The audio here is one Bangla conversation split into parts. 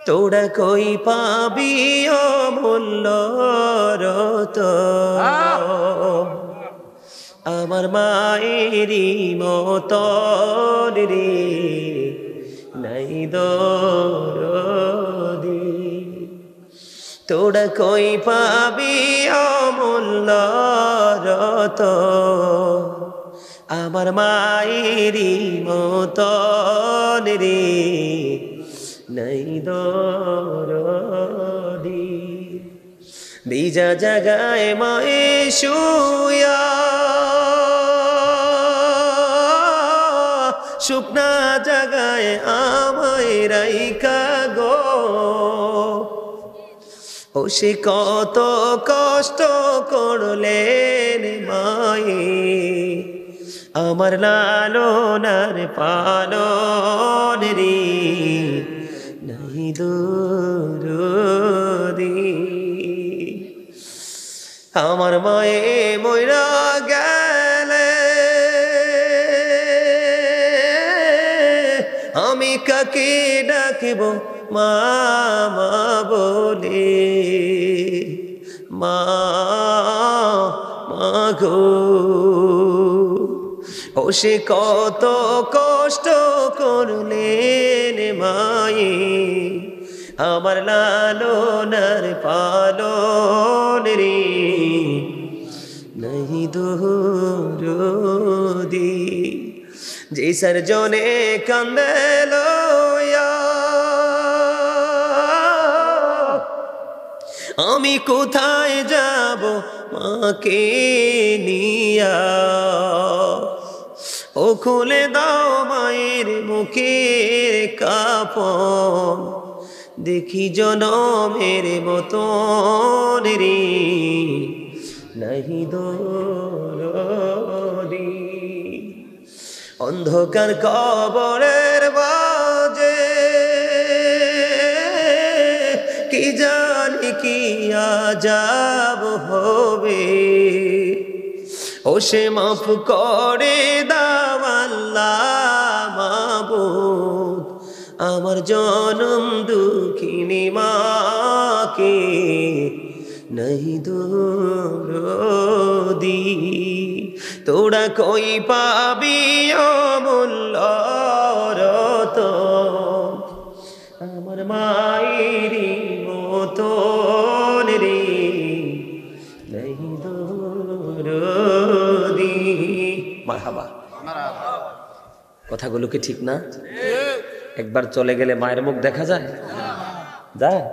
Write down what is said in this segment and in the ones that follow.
তোরা কই পাবি অমূল্য রতন আমার মায়েরই মতন রে নাই দরদি তোরা কই পাবি অমূল্য রতন আমার মায়েরই মতন রে নাই দরদি ভিজা জাগায় মায়ে শুয়া শুকনা জাগায় আমায় রাইখা গো ও সে কত কষ্ট করলেন মায়ে আমার লালনার পালন রে নাই দরদি আমার মায়ে মইরা গেলে আমি কাকে ডাকিব মামা বলে মা গো ও সে কত কষ্ট করলেন মায়ে আমার লালনার পালন রে নাই দরদি যে সরজনে কান্দে লয়া আমি কোথায় যাব মাকে নিয়া ও খুলে দাও মায়ের মুখের কাপন দেখি জনমের মতন রে নাহি দরদি অন্ধকার কবরের বাজে কি জানি কি আযাব হবে ও সে মাফ করে দাও আল্লাহ মাবুদ আমার জনম দুঃখিনী মাকে নাহি দরদি তোরা কই পাবি অমূল্য রতন আমার মায়েরই মতন রে নাহি দরদি মারহাবা কথাগুলো কি ঠিক না একবার চলে গেলে মায়ের মুখ দেখা যায় যায়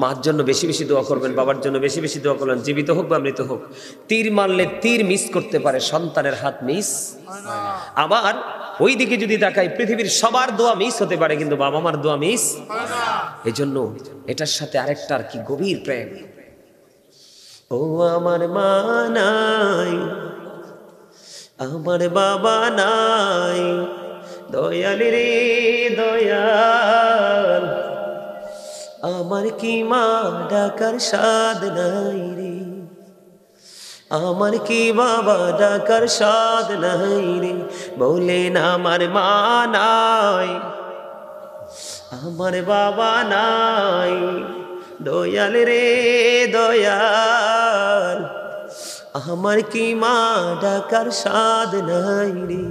মার জন্য বেশি বেশি দোয়া করবেন বাবার জন্য বেশি বেশি দোয়া করবেন জীবিত হোক বা মৃত হোক তীর মারলে তীর মিস করতে পারে সন্তানের হাত মিস আবার ওই দিকে যদি তাকাই পৃথিবীর সবার দোয়া মিস হতে পারে কিন্তু বাবা মার দোয়া মিস এজন্য এটার সাথে আরেকটার কি গভীর প্রেম ও আমার মা নাই আমার বাবা নাই দয়াল রে দয়াল আমার কি মা ডাকার সাদ নাই রে আমার কি বাবা ডাকার সাদ নাই রে বলেন আমার মা নাই আমার বাবা নাই দয়াল রে দয়াল আমার কি মা ডাকার সাদ নাই রে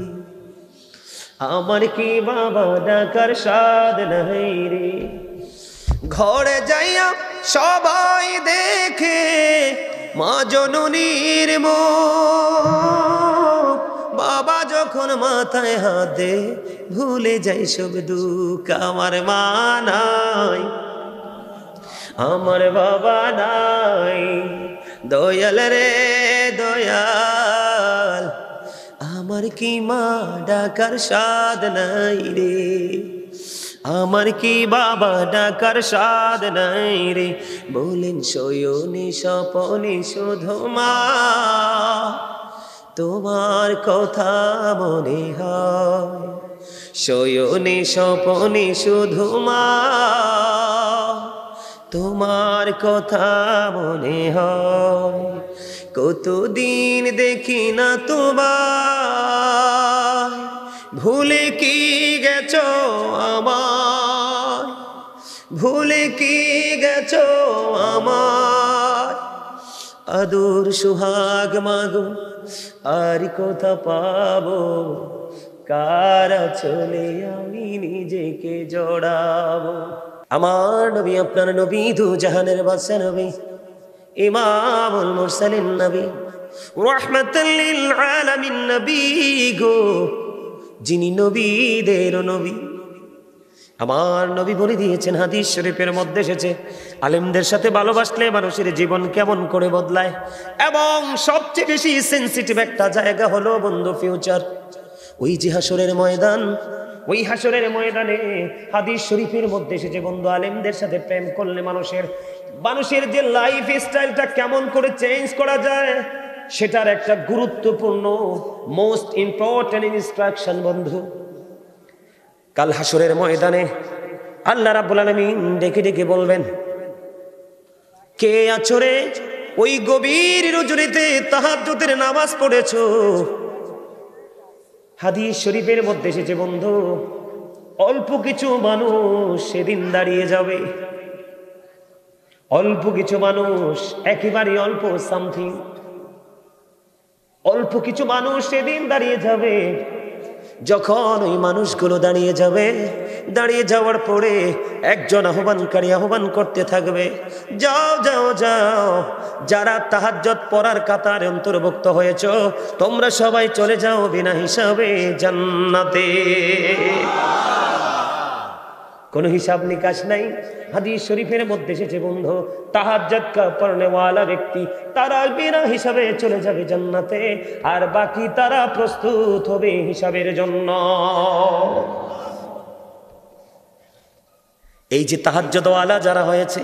আমার কি বাবা ডাকার সাদ নাই রে ঘরে যাইয়া সবাই দেখে মা জননীর মুখ বাবা যখন মাথায় হাত দে ভুলে যাই সব দুঃখ আমার মা নাই আমার বাবা নাই দয়াল রে দয়াল আমার কি মা ডাকার সাদ নাই রে আমার কি বাবা ডাকার সাদ নাই রে বলেন শয়নে স্বপনে শুধু মা তোমার কথা মনে হয় শয়নে স্বপনে শুধু মা তোমার কথা মনে হয় কতদিন দেখি না তোমায় ভুলে কি গেছো আমার ভুলে কি গেছো আমার আদর সোহাগ মাগো, আর কোথা পাবো, কারা চলে আমি নিজেকে জড়াবো। আমার নবী আপনার নবী, দু জাহানের বাদশা নবী, ইমামুল মুরসালিন নবী, রাহমাতাল লিল আলামিন নবী গো, যিনি নবীদের নবী। আমার নবী বলে দিয়েছেন, হাদিস শরীফের মধ্যে এসেছে, আলেমদের সাথে ভালোবাসলে মানুষের জীবন কেমন করে বদলায়। এবং সবচেয়ে বেশি সেনসিটিভ একটা জায়গা হলো বন্ধু ফিউচার। ওই যে হাসরের ময়দান, ওই হাসরের ময়দানে হাদিস শরীফের মধ্যে এসেছে বন্ধু, আলেমদের সাথে প্রেম করলে মানুষের যে লাইফ স্টাইলটা কেমন করে চেঞ্জ করা যায়, সেটার একটা গুরুত্বপূর্ণ মোস্ট ইম্পর্টেন্ট ইনস্ট্রাকশন বন্ধু। কাল হাসরের ময়দানে আল্লাহ রাব্বুল আলামিন ডেকে ডেকে বলবেন, কে আছো রে ওই গভীর রজনীতে তাহাজ্জুদের নামাজ পড়েছো? হাদিস শরীফের মধ্যে এসেছে বন্ধু, অল্প কিছু মানুষ সেদিন দাঁড়িয়ে যাবে, অল্প কিছু মানুষ, একেবারে অল্প, সামথিং অল্প কিছু মানুষ সেদিন দাঁড়িয়ে যাবে। যখন ওই মানুষগুলো দাঁড়িয়ে যাবে, দাঁড়িয়ে যাওয়ার পরে একজন আহ্বানকারী আহ্বান করতে থাকবে, যাও যাও যাও, যারা তাহাজ্জুদ পড়ার কাতারে অন্তর্ভুক্ত হয়েছ, তোমরা সবাই চলে যাও বিনা হিসাবে জান্নাতে। কোনো হিসাব নিকাশ নাই। হাদিস শরীফের মধ্যে এসেছে বন্ধু, তাহাজ্জুদ পড়নেওয়ালা ব্যক্তি তারা বিনা হিসাবে চলে যাবে জান্নাতে, আর বাকি তারা প্রস্তুত হবে হিসাবের জন্য। এই যে তাহাজ্জুদওয়ালা যারা হয়েছে,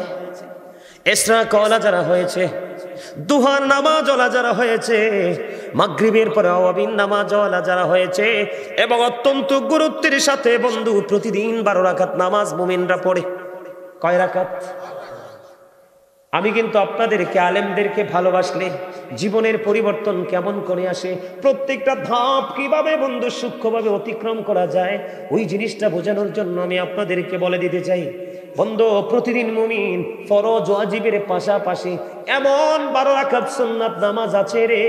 ইশরাকওয়ালা যারা হয়েছে, দুহার নামাজওয়ালা যারা হয়েছে, মাগরিবের পরে আওয়াবিন নামাজওয়ালা যারা হয়েছে, এবং অত্যন্ত গুরুত্বের সাথে বন্ধু প্রতিদিন 12 রাকাত নামাজ মুমিনরা পড়ে। কয় রাকাত? আমি কিন্তু আপনাদেরকে, আলেমদেরকে ভালোবাসলে জীবনের পরিবর্তন কেমন করে আসে, প্রত্যেকটা ধাপ কিভাবে বন্ধু সূক্ষ্মভাবে অতিক্রম করা যায়, ওই জিনিসটা বোঝানোর জন্য আমি আপনাদেরকে বলে দিতে চাই বন্ধু, প্রতিদিন মুমিন ফরজ ওয়াজিবের পাশাপাশি এমন 12 রাকাত সুন্নাত নামাজ আছে রে,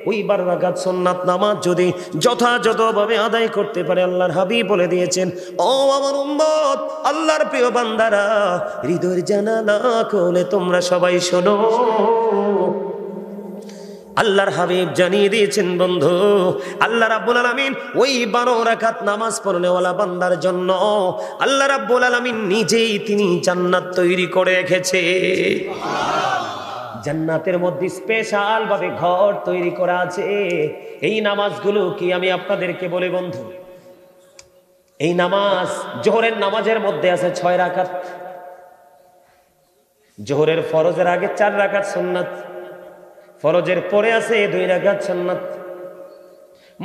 ওই 12 রাকাত সুন্নাত নামাজ যদি যথাযথভাবে আদায় করতে পারে, আল্লাহর হাবিব বলে দিয়েছেন, ও আমার উম্মত, আল্লাহর প্রিয় বান্দারা, হৃদয়ের জানালা খুলে তোমরা সবাই শোনো। আল্লাহর হাবিব জানিয়ে দিয়েছেন বন্ধু, আল্লাহ রাব্বুল আলামিন ওই 12 রাকাত নামাজ পড়নেওয়ালা বান্দার জন্য আল্লাহ রাব্বুল আলামিন নিজেই তিনি জান্নাত তৈরি করে রেখেছে। জান্নাতের মধ্যে স্পেশাল ভাবে ঘর তৈরি করা আছে। এই নামাজগুলো কি আমি আপনাদেরকে বলি বন্ধু, এই নামাজ জোহরের নামাজের মধ্যে আছে 6 রাকাত, জোহরের ফরজের আগে 4 রাকাত সুন্নাত, ফরজের পরে আছে 2 রাকাত সুন্নাত,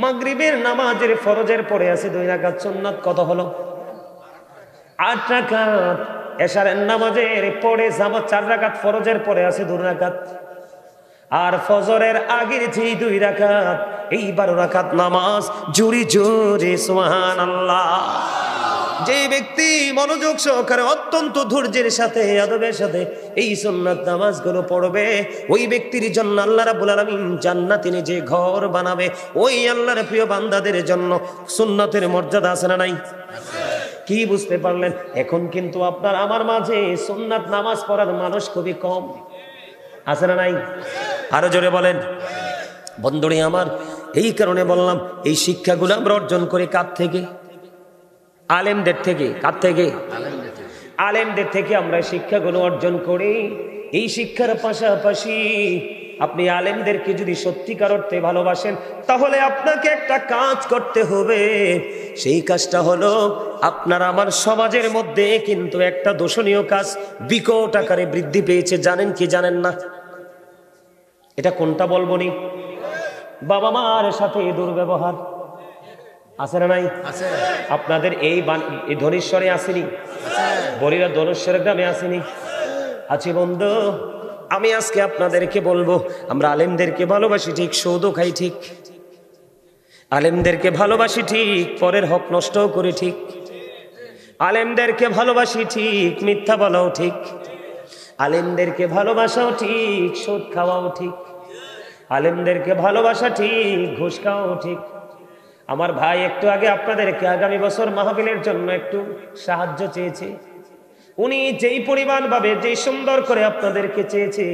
মাগরিবের নামাজের ফরজের পরে আছে 2 রাকাত সুন্নাত, কত হলো? 8 রাকাত। এশারের নামাজের পরে জামাত 4 রাকাত, ফরজের পরে আছে 2 রাকাত, আর ফজরের আগের যে 2 রাকাত, এই 12 রাকাত নামাজ জোরে জোরে সুবহানাল্লাহ। যে ব্যক্তি মনোযোগ সহকারে অত্যন্ত ধৈর্যের সাথে আদবের সাথে এই সুন্নাত নামাজগুলো পড়বে, ওই ব্যক্তির জন্য আল্লাহ রাব্বুল আলামিন জান্নাতে নিজে ঘর বানাবে। ওই আল্লাহর প্রিয় বান্দাদের জন্য সুন্নাতের মর্যাদা আছে না নাই? কি বুঝতে পারলেন? এখন কিন্তু আপনার আমার মাঝে সুন্নাত নামাজ পড়ার মানুষ খুবই কম, আছে না নাই? আরো জোরে বলেন। বন্ধুরে আমার, এই কারণে বললাম, এই শিক্ষাগুলো আমরা অর্জন করি কার থেকে? আলেমদের থেকে। কার থেকে? আলেমদের থেকে আমরা শিক্ষাগুলো অর্জন করি। এই শিক্ষার পাশাপাশি আপনি আলেমদেরকে যদি সত্যিকার অর্থে ভালোবাসেন, তাহলে আপনাকে একটা কাজ করতে হবে। সেই কাজটা হলো, আপনার আমার সমাজের মধ্যে কিন্তু একটা দোষণীয় কাজ বিকট আকারে বৃদ্ধি পেয়েছে, জানেন কি জানেন না? এটা কোনটা বলবো নি? বাবা মার সাথে দুর্ব্যবহার, আছে না নাই? আপনাদের এই ধনেশ্বরে আসেনি? বলিরা ধনেশ্বরের গ্রামে আসেনি? আছে বন্ধু। আমি আজকে আপনাদেরকে বলবো, আমরা আলেমদেরকে ভালোবাসি ঠিক, সৌদও খাই ঠিক, আলেমদেরকে ভালোবাসি ঠিক, পরের হক নষ্টও করি ঠিক, আলেমদেরকে ভালোবাসি ঠিক, মিথ্যা বলাও ঠিক। আলেমদেরকে ভালোবাসাও ঠিক, সুদ খাওয়াও ঠিক। আলেমদেরকে ভালোবাসা ঠিক, ঘুষ খাওয়াও ঠিক। আমার ভাই একটু আগে আপনাদেরকে আগামী বছর মাহফিলের জন্য একটু সাহায্য চেয়েছে। উনি যেই পরিমাণ ভাবে, যেই সুন্দর করে আপনাদেরকে চেয়েছে,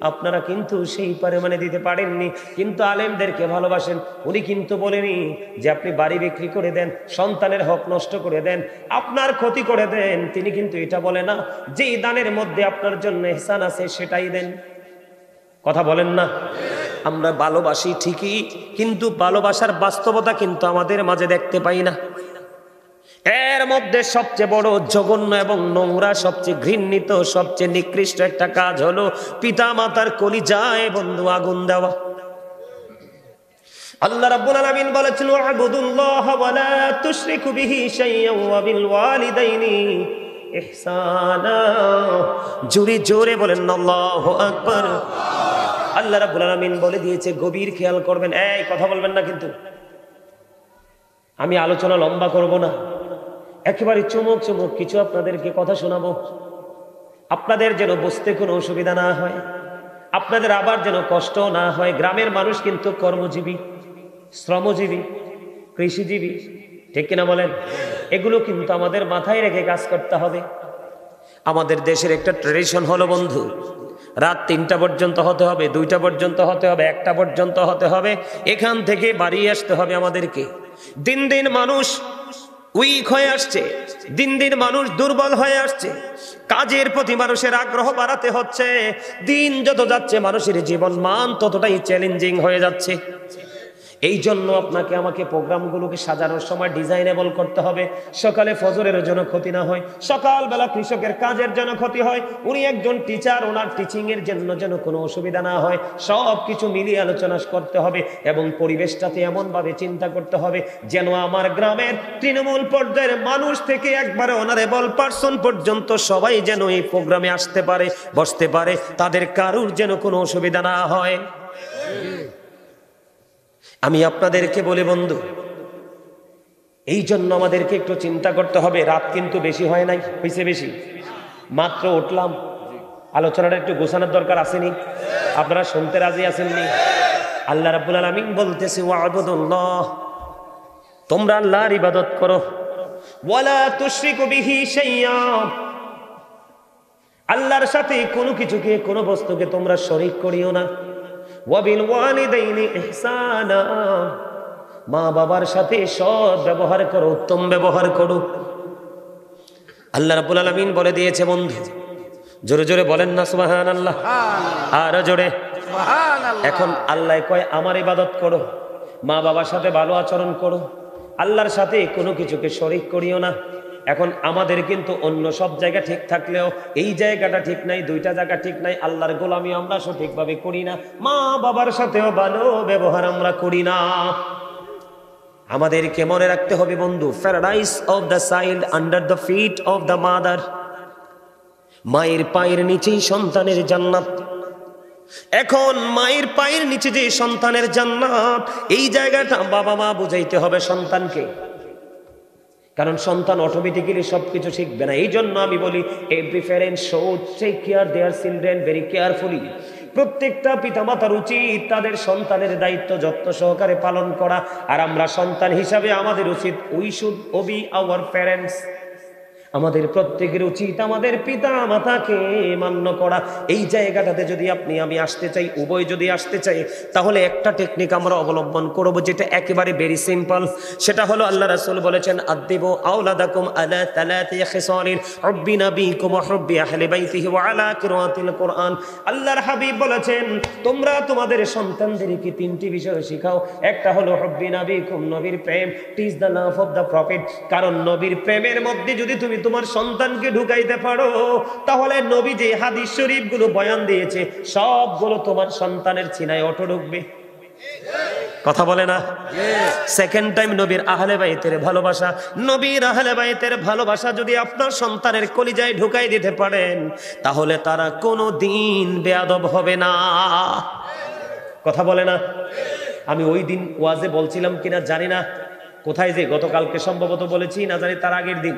আপনারা কিন্তু সেই পরিমাণে দিতে পারেননি। কিন্তু আলেমদেরকে ভালোবাসেন। উনি কিন্তু বলেনি যে আপনি বাড়ি বিক্রি করে দেন, সন্তানের হক নষ্ট করে দেন, আপনার ক্ষতি করে দেন। তিনি কিন্তু এটা বলে না যে দানের মধ্যে আপনার জন্য ইহসান আছে সেটাই দেন। কথা বলেন না? আমরা ভালোবাসি ঠিকই, কিন্তু ভালোবাসার বাস্তবতা কিন্তু আমাদের মাঝে দেখতে পাই না। এর মধ্যে সবচেয়ে বড় জঘন্য এবং নোংরা, সবচেয়ে ঘৃণিত, সবচেয়ে নিকৃষ্ট একটা কাজ হলো পিতা মাতার কলিজায় বন্ধু আগুন দেওয়া। আল্লাহ রাব্বুল আলামিন বলেছেন, ওয়া'বুদুল্লাহ ওয়া লা তুশরিকু বিহি শাইয়্যান ওয়া বিল ওয়ালিদাইনি ইহসানা। জোরে জোরে বলেন আল্লাহু আকবার। আল্লাহ রাব্বুল আলামিন বলে দিয়েছে, গভীর খেয়াল করবেন। এই কথা বলবেন না কিন্তু, আমি আলোচনা লম্বা করব না, একেবারে চমক চমক কিছু আপনাদেরকে কথা শোনাবো। আপনাদের যেন বুঝতে কোনো অসুবিধা না হয়, আপনাদের আবার যেন কষ্ট না হয়। গ্রামের মানুষ কিন্তু কর্মজীবী, শ্রমজীবী, কৃষিজীবী, ঠিক কিনা বলেন? এগুলো কিন্তু আমাদের মাথায় রেখে কাজ করতে হবে। আমাদের দেশের একটা ট্রেডিশন হলো বন্ধু, রাত 3টা পর্যন্ত হতে হবে, 2টা পর্যন্ত হতে হবে, 1টা পর্যন্ত হতে হবে, এখান থেকে বাড়ি আসতে হবে আমাদেরকে। দিন দিন মানুষ উইক হয়ে আসছে, দিন দিন মানুষ দুর্বল হয়ে আসছে, কাজের প্রতি মানুষের আগ্রহ বাড়াতে হচ্ছে। দিন যত যাচ্ছে মানুষের জীবন মান ততটাই চ্যালেঞ্জিং হয়ে যাচ্ছে। এই জন্য আপনাকে আমাকে প্রোগ্রামগুলোকে সাজানোর সময় ডিজাইনেবল করতে হবে। সকালে ফজরের যেন ক্ষতি না হয়, সকালবেলা কৃষকের কাজের যেন ক্ষতি হয়, উনি একজন টিচার, ওনার টিচিং এর জন্য যেন কোনো অসুবিধা না হয়। সব কিছু মিলিয়ে আলোচনা করতে হবে এবং পরিবেশটাতে এমনভাবে চিন্তা করতে হবে যেন আমার গ্রামের তৃণমূল পর্যায়ের মানুষ থেকে একবারে অনারেবল পার্সন পর্যন্ত সবাই যেন এই প্রোগ্রামে আসতে পারে, বসতে পারে, তাদের কারুর যেন কোনো অসুবিধা না হয়। আমি আপনাদেরকে বলি বন্ধু, এই জন্য আমাদেরকে একটু চিন্তা করতে হবে। রাত কিন্তু বেশি হয় নাই, হয়েছে বেশি, মাত্র উঠলাম, আলোচনাটা একটু গোছানোর দরকার আসেনি? আপনারা শুনতে রাজি আছেননি? আল্লাহ রাব্বুল আলামিন বলতেছে, ওয়া'বুদুল্লাহ, তোমরা আল্লাহর ইবাদত করো, ওয়ালা তুশরিকু বিহি শাইয়্যা, আল্লাহর সাথে কোনো কিছুকে, কোনো বস্তুকে তোমরা শরীক করিও না। ওয়াবিল ওয়ালিদাইনি ইহসানা, মা বাবার সাথে সৎ ব্যবহার করো, উত্তম ব্যবহার করো। আল্লাহ রাব্বুল আলামিন বলে দিয়েছে বন্ধু, জোরে জোরে বলেন না সুবহানাল্লাহ, আর জোরে সুবহানাল্লাহ। এখন আল্লাহ কয় আমার ইবাদত করো, মা বাবার সাথে ভালো আচরণ করো, আল্লাহর সাথে কোনো কিছুকে শরীক করিও না। এখন আমাদের কিন্তু অন্য সব জায়গা ঠিক থাকলেও এই জায়গাটা ঠিক নাই, 2টা জায়গা ঠিক নাই। আল্লাহর গোলামি আমরা সঠিকভাবে করি না, মা বাবার সাথেও ভালো ব্যবহার আমরা করি না। আমাদেরকে মনে রাখতে হবে বন্ধু, paradise of the child under the feet of the mother, মায়ের পায়ের নিচেই সন্তানের জান্নাত। এখন মায়ের পায়ের নিচে যে সন্তানের জান্নাত, এই জায়গাটা বাবা মা বুঝাইতে হবে সন্তানকে, কারণ সন্তান অটোমেটিক্যালি সবকিছু শিখবে না। এই জন্য আমি বলি, every parent should take care their children very carefully. প্রত্যেকটা পিতামাতার উচিত তাদের সন্তানের দায়িত্ব যত্ন সহকারে পালন করা। আর আমরা সন্তান হিসাবে আমাদের উচিত, we should Obi our parents, আমাদের প্রত্যেকের উচিত আমাদের পিতা মাতাকে মান্য করা। এই জায়গাটাতে যদি আপনি আমি আসতে চাই, উভয় যদি আসতে চাই, তাহলে একটা টেকনিক আমরা অবলম্বন করব, যেটা একেবারে ভেরি সিম্পল। সেটা হলো আল্লাহ রাসূল বলেছেন, আদিবু আওলাদাকুম আলা তালাতি খিসালিন হুব্বি নাবিকুম ওয়া হুব্বি আহলি বাইতিহি ওয়া আলা কিরাতিল কুরআন। আল্লাহর হাবিব বলেছেন, তোমরা তোমাদের সন্তানদেরকে 3টি বিষয় শেখাও। একটা হলো হুব্বি নাবিকুম, নবীর প্রেম, teach the love of the prophet. কারণ নবীর প্রেমের মধ্যে যদি তুমি তোমার সন্তানকে ঢুকাইতে পারো, তাহলে নবী যে হাদিস শরীফ গুলো বয়ান দিয়েছে সবগুলো তোমার সন্তানের সিনায় অটো ঢুকবে। কথা বলে না? সেকেন্ড টাইম নবীর আহলে বাইতের ভালোবাসা, নবীর আহলে বাইতের ভালোবাসা যদি আপনার সন্তানের কলিজায় ঢুকাই দিতে পারেন, তাহলে তারা কোনো দিন বেয়াদব হবে না। কথা বলে না? আমি ওই দিন ওয়াজে বলছিলাম কিনা জানি না, কোথায় যে গতকালকে সম্ভবত বলেছি না জানি, তার আগের দিন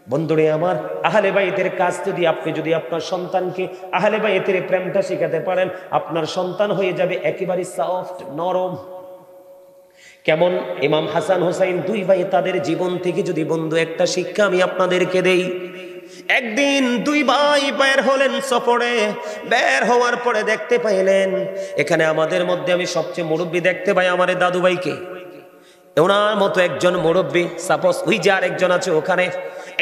বন্ধুরে আমার, আহলে বাইতের কাজ আপনি যদি আপনার সন্তানকে আহলে বাইতের প্রেমটা শেখাতে পারেন, আপনার সন্তান হয়ে যাবে একেবারে সফট, নরম। কেমন? ইমাম হাসান হোসাইন দুই ভাই, তাদের জীবন থেকে যদি বন্ধু একটা শিক্ষা আমি আপনাদেরকে দেই। একদিন দুই ভাই বের হলেন সফরে। বের হওয়ার পরে দেখতে পাইলেন এখানে আমাদের মধ্যে আমি সবচেয়ে মুরব্বী দেখতে পাই আমার দাদু ভাইকে। ওনার মতো একজন মুরব্বী, সাপোজ ওই যে আরেকজন আছে ওখানে,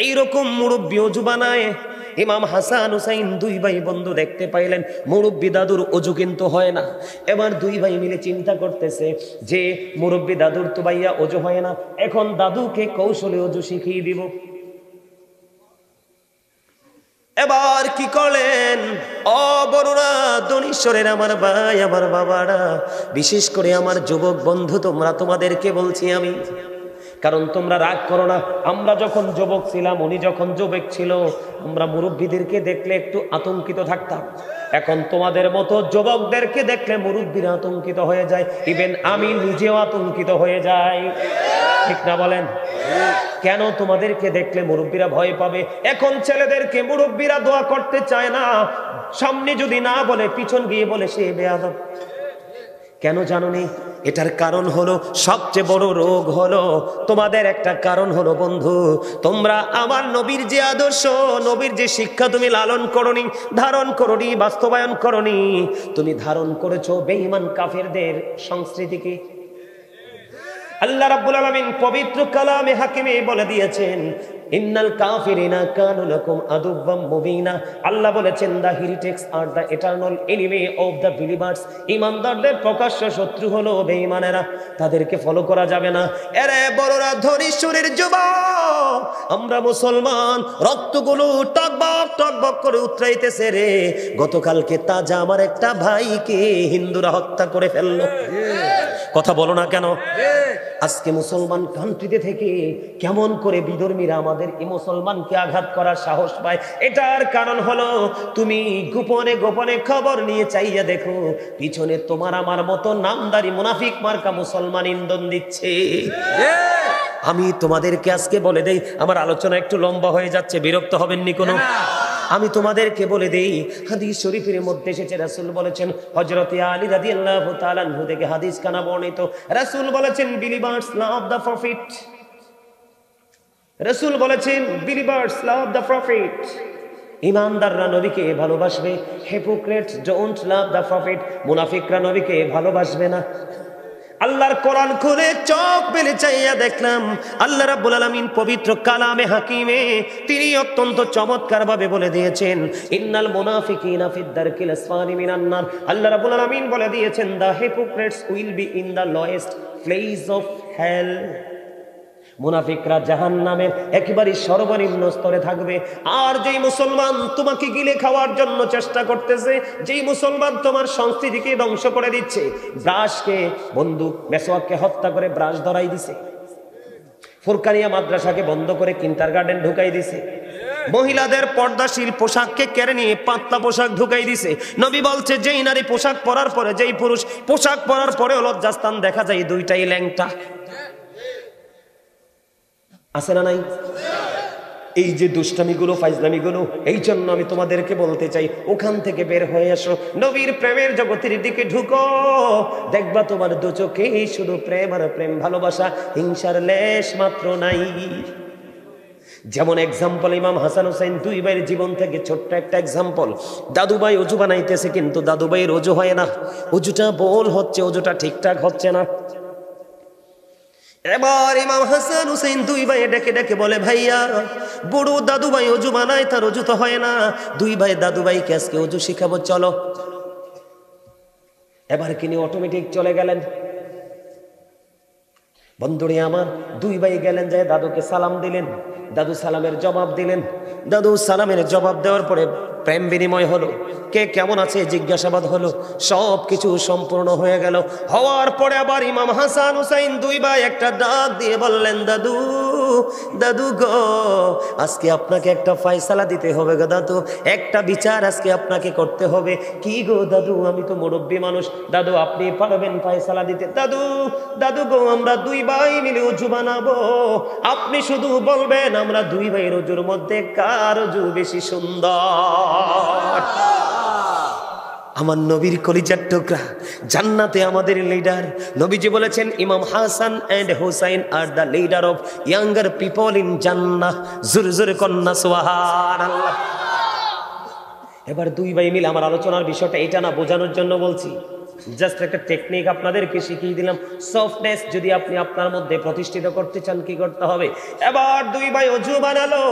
এইরকম মুরব্বী অজু বানায়। ইমাম হাসান হুসাইন দুই ভাই বন্ধু দেখতে পাইলেন মুরব্বী দাদুর অজু কিন্তু হয় না। এবার দুই ভাই মিলে চিন্তা করতেছে যে মুরব্বী দাদুর তো ভাইয়া অজু হয় না, এখন দাদুকে কৌশলে অজু শিখিয়ে দিব। এবার কি করলেন? ও বড়রা, ধনীশ্বরের আমার ভাই, আমার বাবারা, বিশেষ করে আমার যুবক বন্ধু, তোমাদেরকে বলছি আমি, কারণ তোমরা রাগ করো না। আমরা যখন যুবক ছিলাম, উনি যখন যুবক ছিল, আমরা মুরব্বীদেরকে দেখলে একটু আতঙ্কিত থাকতাম। এখন তোমাদের মতো যুবকদেরকে দেখলে মুরব্বীরা আতঙ্কিত হয়ে যায়, ইভেন আমি নিজেও আতঙ্কিত হয়ে যাই। ঠিক না বলেন? কেন? তোমাদেরকে দেখলে মুরব্বীরা ভয় পাবে। এখন ছেলেদেরকে মুরব্বীরা দোয়া করতে চায় না, সামনে যদি না বলে পিছন গিয়ে বলে সে বেয়াদব। কেন জানো নি? এটার কারণ হলো, সবচেয়ে বড় রোগ হলো তোমাদের একটা কারণ হলো বন্ধু, তোমরা আমার নবীর যে আদর্শ, নবীর যে শিক্ষা তুমি লালন করনি, ধারণ করনি, বাস্তবায়ন করনি, তুমি ধারণ করেছো বেঈমান কাফেরদের সংস্কৃতিকে। আল্লাহ রাব্বুল আলামিন পবিত্র কালামে হাকিমে বলে দিয়েছেন, ইন্নাল কাফিরিনা কানু লাকুম আদুওয়াম মুবিনা। আল্লাহ বলেছেন, the heretics are the eternal enemy of the believers. ঈমানদারদের প্রকাশ্য শত্রু হলো বেঈমানেরা, তাদেরকে ফলো করা যাবে না। এরে বড়রা, ধনীশ্বরের যুবক, আমরা মুসলমান, রক্তগুলো টকবক টকবক করে উতরাইতেছে রে। গতকালকে তাজা আমার একটা ভাইকে হিন্দুরা হত্যা করে ফেললো। কথা বলো না কেন? আজকে মুসলমান কান্ট্রিতে থেকে কেমন করে বিধর্মীরা আমাদের এই মুসলমানকে আঘাত করার সাহস পায়? এটার কারণ হলো তুমি গোপনে গোপনে খবর নিয়ে চাইয়া দেখো, পিছনে তোমার আমার মতো নামদারি মুনাফিক মার্কা মুসলমান ইন্ধন দিচ্ছে। আমি তোমাদেরকে আজকে বলে দেই, আমার আলোচনা একটু লম্বা হয়ে যাচ্ছে, বিরক্ত হবেননি কোনো? আমি তোমাদেরকে বলে দেই, হাদিস শরীফের মধ্যে এসেছে, রাসূল বলেছেন, হযরতে আলী রাদিয়াল্লাহু তাআলা আনহু থেকে হাদিস কানা বর্ণিত, রাসূল বলেছেন, বিলিভার্স লাভ দ্য প্রফিট। রাসূল বলেছেন, বিলিভার্স লাভ দ্য প্রফিট। ঈমানদাররা নবীকে ভালোবাসবে, hypocrites don't love the profit. মুনাফিকরা নবীকে ভালোবাসবে না। আল্লাহর কোরআন খুলে চোখ মেলে চাইয়া দেখলাম, আল্লাহ রাব্বুল আলামিন পবিত্র কালামে হাকিমে তিনি অত্যন্ত চমৎকার ভাবে বলে দিয়েছেন, ইন্নাল মুনাফিকিনা ফিদ দারকিল আসফালি মিনান নার। আল্লাহ রাব্বুল আলামিন বলে দিয়েছেন, the hypocrites will be in the lowest place of hell. মুনাফিকরা জাহান্নামের একেবারে সর্বনিম্ন স্তরে থাকবে। আর যেই মুসলমান তোমাকে গিলে খাওয়ার জন্য চেষ্টা করতেছে, যেই মুসলমান তোমার সংস্কৃতিকে ধ্বংস করে দিচ্ছে, ব্রাশকে, বন্ধু মেসওয়াককে হত্যা করে ব্রাশ ধরাই দিছে, ফুরকানিয়া মাদ্রাসাকে বন্ধ করে কিন্ডারগার্টেন ঢুকাই দিছে, মহিলাদের পর্দাশীল পোশাককে কেড়ে নিয়ে পাতলা পোশাক ঢুকাই দিছে। নবী বলছে, যেই নারী পোশাক পরার পরে, যেই পুরুষ পোশাক পরার পরে লজ্জাস্থান দেখা যায়, দুইটাই ল্যাংটা। আছে না নাই? এই যে দুষ্টামিগুলো, ফাইজলামিগুলো, এই জন্য আমি তোমাদেরকে বলতে চাই, ওখান থেকে বের হয়ে আসো, নবীর প্রেমের জগতের দিকে ঢুকো, দেখবা তোমার দু চোখে শুধু প্রেম আর প্রেম, ভালোবাসা, হিংসার লেশ মাত্র নাই। যেমন এক্সাম্পল, ইমাম হাসান হুসাইন দুই ভাইয়ের জীবন থেকে ছোট্ট একটা এক্সাম্পল। দাদুভাই অজু বানাইতেছে, কিন্তু দাদুভাইয়ের অজু হয় না, অজুটা ভুল হচ্ছে, অজুটা ঠিকঠাক হচ্ছে না। এবার ইমাম হাসান হুসাইন দুই ভাই ডেকে ডেকে বলে, ভাইয়া, বড় দাদু ভাই অজু বানায়, তার অজু তো হয় না, দুই ভাই দাদু ভাইকে আজকে অজু শিখাবো, চলো। এবার কিনি অটোমেটিক চলে গেলেন। বন্ধুরে আমার, দুই ভাই গেলেন, যায় দাদুকে সালাম দিলেন, দাদু সালামের জবাব দিলেন। দাদু সালামের জবাব দেওয়ার পরে প্রেম বিনিময় হলো, কে কেমন আছে জিজ্ঞাসাবাদ হলো, সব কিছু সম্পূর্ণ হয়ে গেল। হওয়ার পরে আবার ইমাম হাসান হুসাইন দুই ভাই একটা ডাক দিয়ে বললেন, দাদু দাদু গো, আজকে আপনাকে একটা ফয়সালা দিতে হবে গো দাদু, একটা বিচার আজকে আপনাকে করতে হবে। কি গো দাদু, আমি তো মুরব্বী মানুষ, দাদু আপনি পারবেন ফয়সালা দিতে? দাদু দাদু গো, আমরা দুই ভাই মিলে অজু বানাবো, আপনি শুধু বলবেন আমরা দুই ভাইয়ের অজুর মধ্যে কার অজু বেশি সুন্দর। আমার নবীর কলিজার টুকরা, জান্নাতে আমাদের লিডার। নবীজি বলেছেন ইমাম Hasan and Hussain are the leader of younger people in জান্নাহ। জোরে জোরে কন্যা সুবহানাল্লাহ। এবার দুই ভাই মিলে, আমার আলোচনার বিষয়টা এটা না, বোঝানোর জন্য বলছি, জাস্ট একটা টেকনিক আপনাদেরকে শিখিয়ে দিলাম। সফটনেস যদি আপনি আপনার মধ্যে প্রতিষ্ঠিত করতে চান, কি করতে হবে? এবার দুই ভাই অজু বানালো।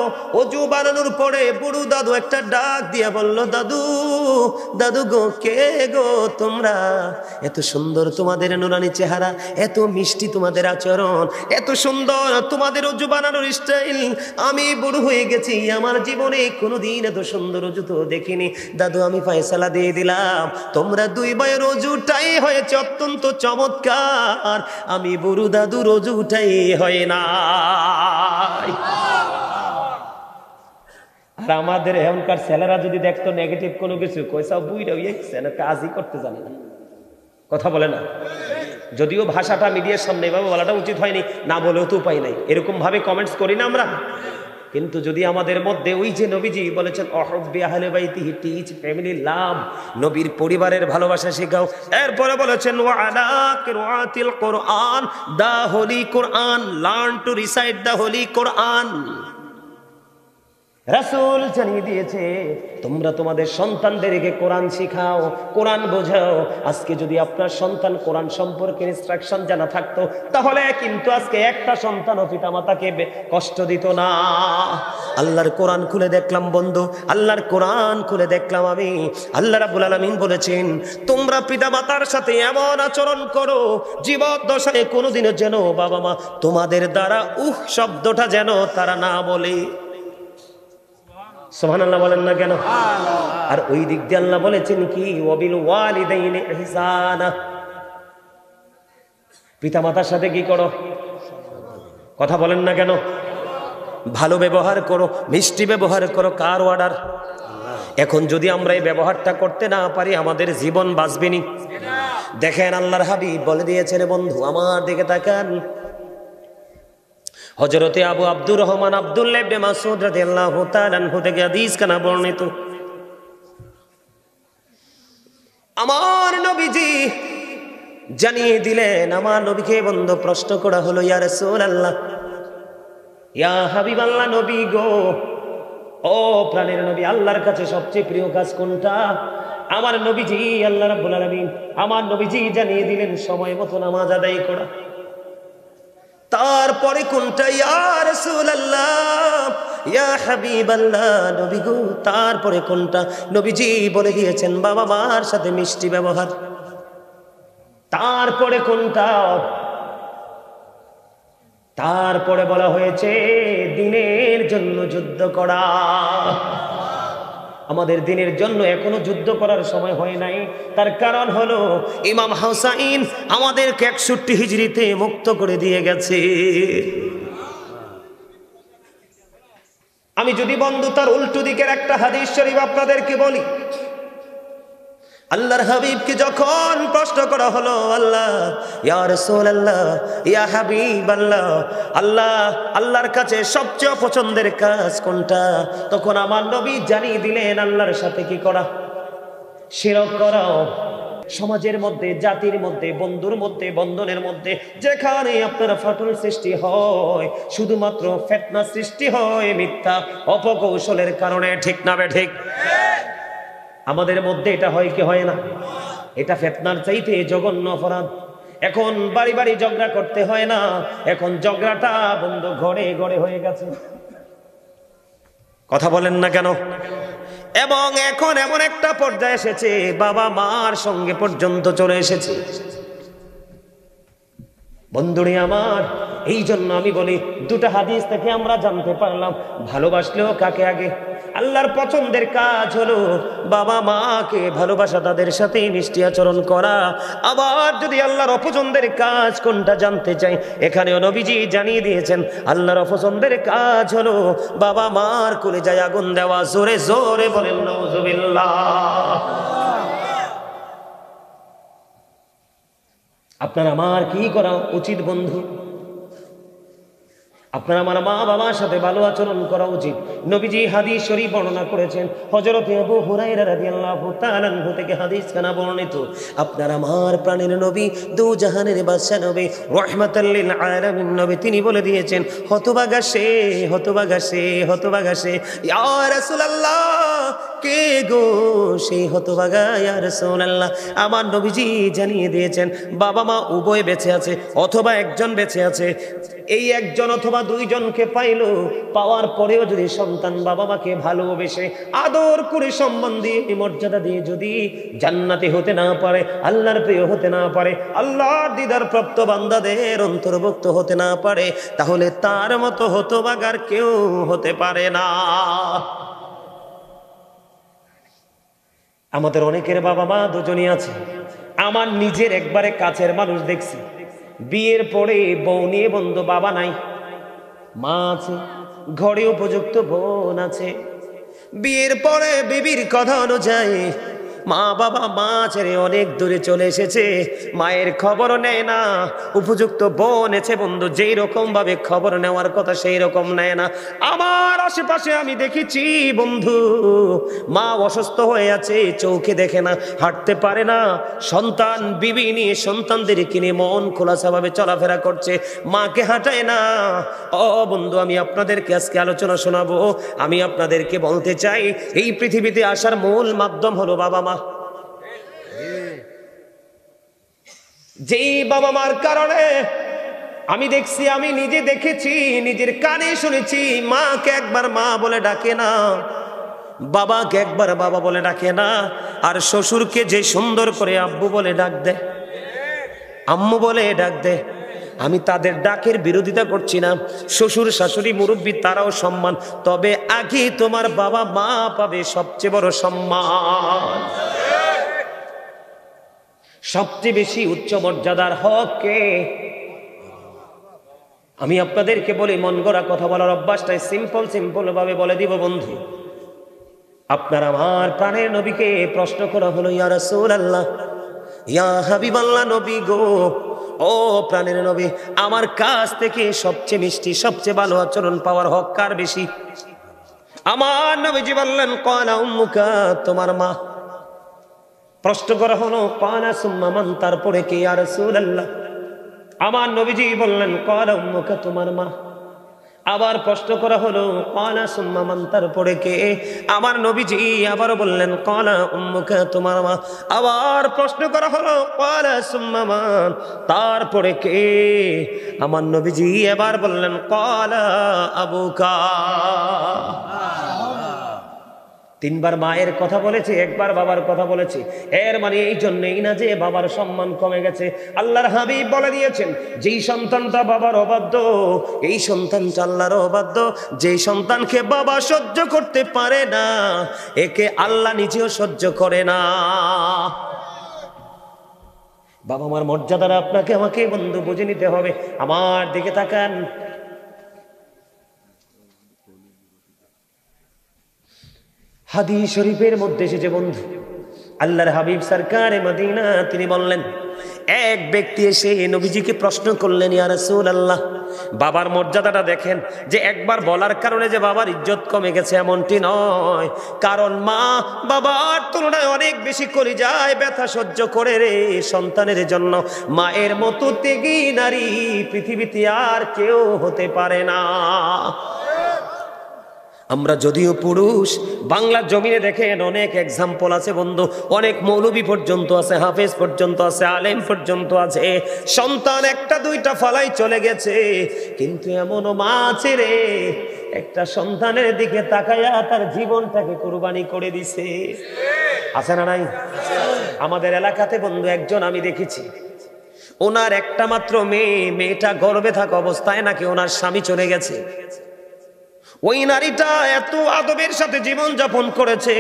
অজু বানানোর পরে বুড়ো দাদু একটা ডাক দিয়ে বলল, দাদু দাদু গো, কে গো তোমরা? এত সুন্দর তোমাদের নুরানি চেহারা, এত মিষ্টি তোমাদের আচরণ, এত সুন্দর তোমাদের অজু বানানোর স্টাইল। আমি বুড়ো হয়ে গেছি, আমার জীবনে কোনোদিন এত সুন্দর অজু তো দেখিনি। দাদু আমি ফয়সালা দিয়ে দিলাম, তোমরা দুই ভাইয়ের অজুটাই হয়েছে অত্যন্ত চমৎকার, আমি বুড়ো দাদুর অজুটাই হয় না। আর আমাদের এখনকার ছেলেরা যদি দেখতো নেগেটিভ কোনো কিছু, কইসাও বুইরা হইছে না, কাজই করতে জানে না, কথা বলে না। যদিও ভাষাটা মিডিয়ার সামনে এভাবে বলাটা উচিত হয়নি, না বলেও তো উপায় নাই, এরকম ভাবে কমেন্টস করি না আমরা। কিন্তু যদি আমাদের মধ্যে ওই যে নবীজি বলেছেন অহব্বি আহলে বাইতিহি, টিচ ফ্যামিলি লাভ, নবীর পরিবারের ভালোবাসা শেখাও। এরপরে বলেছেন ওয়া আলা কিরাআতিল কোরআন, the holy Quran, learn to recite the holy Quran. রাসূল জানিয়ে দিয়েছে তোমরা তোমাদের সন্তানদেরকে কোরআন শিখাও, কোরআন বোঝাও। আজকে যদি আপনার সন্তান কোরআন সম্পর্কে ইনস্ট্রাকশন জানা থাকতো, তাহলে কিন্তু আজকে একটা সন্তানও পিতামাতাকে কষ্ট দিত না। আল্লাহর কোরআন খুলে দেখলাম বন্ধু, আল্লাহর কোরআন খুলে দেখলাম আমি, আল্লাহ রাব্বুল আলামিন বলেছেন তোমরা পিতামাতার সাথে এমন আচরণ করো, জীবদ্দশায় কোনোদিনও যেন বাবা মা তোমাদের দ্বারা শব্দটা যেন তারা না বলে। সুবহানাল্লাহ বলেন না কেন? আর ওই দিক দিয়ে আল্লাহ বলেছেন কি, ওয়াবিল ওয়ালিদাইনি ইহসানা, পিতামাতার সাথে কি করো? কথা বলেন না কেন? ভালো ব্যবহার করো, মিষ্টি ব্যবহার করো। কার অর্ডার? এখন যদি আমরা এই ব্যবহারটা করতে না পারি, আমাদের জীবন বাঁচবে না। দেখেন আল্লাহর হাবিব বলে দিয়েছেন, বন্ধু আমার দিকে তাকান, হযরতে আবু আব্দুর রহমান আব্দুল্লাহ ইবনে মাসউদ রাদিয়াল্লাহু তাআলা আনহু থেকে হাদিস কানা বর্ণিত, আমার নবীজি জানিয়ে দিলেন, আমার নবীকে বন্ধু প্রশ্ন করা হলো, ইয়া রাসূলুল্লাহ, ইয়া হাবিবাল্লাহ, নবী গো, ও প্রাণের নবী, আল্লাহর কাছে সবচেয়ে প্রিয় কাজ কোনটা? আমার নবীজি আল্লাহ রাব্বুল আলামিন আমার নবীজি জানিয়ে দিলেন সময় মতো নামাজ আদায় করা। তারপরে কোনটা? ইয়া রাসূলুল্লাহ, ইয়া হাবিবাল্লাহ, নবী গো, তারপরে কোনটা? নবীজি বলে দিয়েছেন বাবা মার সাথে মিষ্টি ব্যবহার। তারপরে কোনটা? তারপরে বলা হয়েছে দ্বীনের জন্য যুদ্ধ করা। আমাদের দ্বীনের জন্য এখনো যুদ্ধ করার সময় হয় নাই। তার কারণ হলো ইমাম হুসাইন আমাদেরকে 61 হিজরিতে মুক্ত করে দিয়ে গেছে। আমি যদি বন্ধু তার উল্টো দিকের একটা হাদিস শরীফ আপনাদেরকে বলি, আল্লাহর হাবিবকে যখন প্রশ্ন করা হলো, আল্লাহ ইয়া রাসূলুল্লাহ, ইয়া হাবিবাল্লাহ, আল্লাহর কাছে সবচেয়ে পছন্দের কাজ কোনটা? তখন আমার নবী জানিয়ে দিলেন আল্লাহর সাথে কি করা? শিরক করা। সমাজের মধ্যে, জাতির মধ্যে, বন্ধুর মধ্যে, বন্ধনের মধ্যে যেখানে আপনার ফাটল সৃষ্টি হয়, শুধুমাত্র ফিতনা সৃষ্টি হয় মিথ্যা অপকৌশলের কারণে, ঠিক না বে ঠিক? আমাদের মধ্যে এটা হয় কি হয় না? এটা ফিতনার চাইতে জঘন্য অপরাধ। এখন বাড়ি বাড়ি ঝগড়া করতে হয় না, এখন ঝগড়াটা বন্ধু ঘরে ঘরে হয়ে গেছে। কথা বলেন না কেন? এবং এখন এমন একটা পর্যায়ে এসেছে, বাবা মার সঙ্গে পর্যন্ত চলে এসেছে। বন্ধুরে আমার, এই জন্য আমি বলি দুটো হাদিস থেকে আমরা জানতে পারলাম ভালোবাসলেও কাকে আগে। আল্লাহর পছন্দের কাজ হলো বাবা মাকে ভালোবাসা, তাদের সাথে মিষ্টি আচরণ করা। আবার যদি আল্লাহর অপছন্দের কাজ কোনটা জানতে চাই, এখানেও নবীজি জানিয়ে দিয়েছেন আল্লাহর অপছন্দের কাজ হলো বাবা মার কলিজায় আগুন দেওয়া। জোরে জোরে বলেন নাউজুবিল্লাহ। আপনার আমার কি করা উচিত বন্ধু? আপনার আমার মা বাবার সাথে ভালো আচরণ করা উচিত। নবীজি হাদিস শরীফ বর্ণনা করেছেন, হযরত আবু হুরায়রা রাদিয়াল্লাহু তাআলা আনহু থেকে হাদিস খানা বর্ণিত। আপনার আমার প্রাণের নবী, দু জাহানের বাদশা নবী, রাহমাতাল লিল আলামিন নবী, তিনি বলে দিয়েছেন, হতভাগা সে, হতভাগা সে, হতভাগা সে। ইয়া রাসূলুল্লাহ, কে গো সেই হতভাগা? ইয়া রাসূলুল্লাহ, আমার নবীজি জানিয়ে দিয়েছেন বাবা মা উভয় বেঁচে আছে অথবা একজন বেঁচে আছে। এই একজন অথবা দুইজনকে পাইলো, পাওয়ার পরেও যদি সন্তান বাবা মাকে ভালোবেসে আদর করে সম্মান দিয়ে মর্যাদা দিয়ে যদি জান্নাতি হতে না পারে, আল্লাহর প্রিয় হতে না পারে, আল্লাহর দিদার প্রাপ্ত বান্দাদের অন্তর্ভুক্ত হতে না পারে, তাহলে তার মতো হতভাগার কেউ হতে পারে না। আমাদের অনেকের বাবা মা দুজনই আছে। আমার নিজের একবারে কাছের মানুষ দেখছি, বিয়ের পরে বউ নিয়ে বন্ধু, বাবা নাই, মা আছে, ঘরে উপযুক্ত বোন আছে। বিয়ের পরে বিবির কথা অনুযায়ী মা বাবা মা ছেড়ে অনেক দূরে চলে এসেছে, মায়ের খবরও নেয় না। উপযুক্ত বোন আছে বন্ধু, যেই রকম ভাবে খবর নেওয়ার কথা সেই রকম নেয় না। আমার আশেপাশে আমি দেখেছি বন্ধু, মা অসুস্থ হয়ে আছে, চোখে দেখে না, হাঁটতে পারে না, সন্তান বিবি নিয়ে সন্তানদের কিনে মন খোলাসাভাবে চলাফেরা করছে, মাকে হাঁটায় না। ও বন্ধু, আমি আপনাদেরকে আজকে আলোচনা শোনাবো। আমি আপনাদেরকে বলতে চাই, এই পৃথিবীতে আসার মূল মাধ্যম হলো বাবা মা। যেই বাবা মার কারণে আমি দেখছি, আমি নিজে দেখেছি, নিজের কানে শুনেছি, মাকে একবার মা বলে ডাকে না, বাবাকে একবার বাবা বলে ডাকে না, আর শ্বশুরকে যে সুন্দর করে আব্বু বলে ডাক দেয়, আম্মু বলে ডাক দেয়। আমি তাদের ডাকের বিরোধিতা করছি না, শ্বশুর শাশুড়ি মুরব্বী তারাও সম্মান, তবে আগে তোমার বাবা মা পাবে সবচেয়ে বড় সম্মান। সবচেয়ে বেশি উচ্চ মর্যাদার হক কে? আমি আপনাদেরকে বলি, মন গড়া কথা বলার অভ্যাসটাই সিম্পল ভাবে বলে দিব বন্ধু। আপনার আমার প্রাণের নবীকে প্রশ্ন করা হলো, ইয়া রাসূলুল্লাহ, ইয়া হাবিবাল্লাহ, নবী গো, ও প্রাণের নবী, আমার কাছ থেকে সবচেয়ে মিষ্টি সবচেয়ে ভালো আচরণ পাওয়ার হক কার বেশি? আমার নবীজি বললেন, ক্বালা উম্মুকা, তোমার মা। প্রশ্ন করা হলো, ক্বালা সুম্মা মান, তারপরে কে ইয়া রাসূলুল্লাহ? আমার নবীজি বললেন, ক্বালা উম্মুকা, তোমার মা। আবার প্রশ্ন করা হলো, ক্বালা সুম্মা মান, তারপরে কে? আমার নবীজি আবারও বললেন, ক্বালা উম্মুকা, তোমার মা। আবার প্রশ্ন করা হলো, ক্বালা সুম্মা মান, তারপরে কে? আমার নবীজি এবার বললেন, ক্বালা আবুকা। তিনবার মায়ের কথা বলেছে, একবার বাবার কথা বলেছে। এর মানে এই জন্যই না যে বাবার সম্মান কমে গেছে। আল্লাহর হাবিব বলে দিয়েছেন, যেই সন্তানটা বাবার অবাধ্য, এই সন্তানটা আল্লাহর অবাধ্য। যেই সন্তানকে বাবা সহ্য করতে পারে না, একে আল্লাহ নিজেও সহ্য করে না। বাবা মার মর্যাদাটা আপনাকে আমাকে বন্ধু বুঝে নিতে হবে। আমার দিকে তাকান, হাদিস শরীফের মধ্যে এসেছে বন্ধু, আল্লাহর হাবিব সরকারে মদিনা তিনি বললেন, এক ব্যক্তি এসে নবীজিকে প্রশ্ন করলেন, ইয়া রাসূলুল্লাহ, বাবার মর্যাদাটা দেখেন, যে একবার বলার কারণে যে বাবার ইজ্জত কমে গেছে এমনটি নয়, কারণ মা বাবার তুলনায় অনেক বেশি কলিজায় ব্যথা সহ্য করে রে সন্তানের জন্য। মায়ের মতো ত্যাগী নারী পৃথিবীতে আর কেউ হতে পারে না। আমরা যদিও পুরুষ, বাংলার জমিনে দেখেন অনেক এক্সাম্পল আছে বন্ধু, অনেক মৌলবী পর্যন্ত আছে, হাফেজ পর্যন্ত আছে, আলেম পর্যন্ত আছে, সন্তান একটা দুইটা ফালাই চলে গেছে, কিন্তু এমনও মা আছে রে, একটা সন্তানের দিকে তাকায়া তার জীবনটাকে কুরবানি করে দিছে। আছে না নাই? আমাদের এলাকাতে বন্ধু একজন আমি দেখেছি, ওনার একটা মাত্র মেয়েটা গর্ভে থাকা অবস্থায় নাকি ওনার স্বামী চলে গেছে। ওই নারীটা এত আদবের সাথে জীবন যাপন করেছে,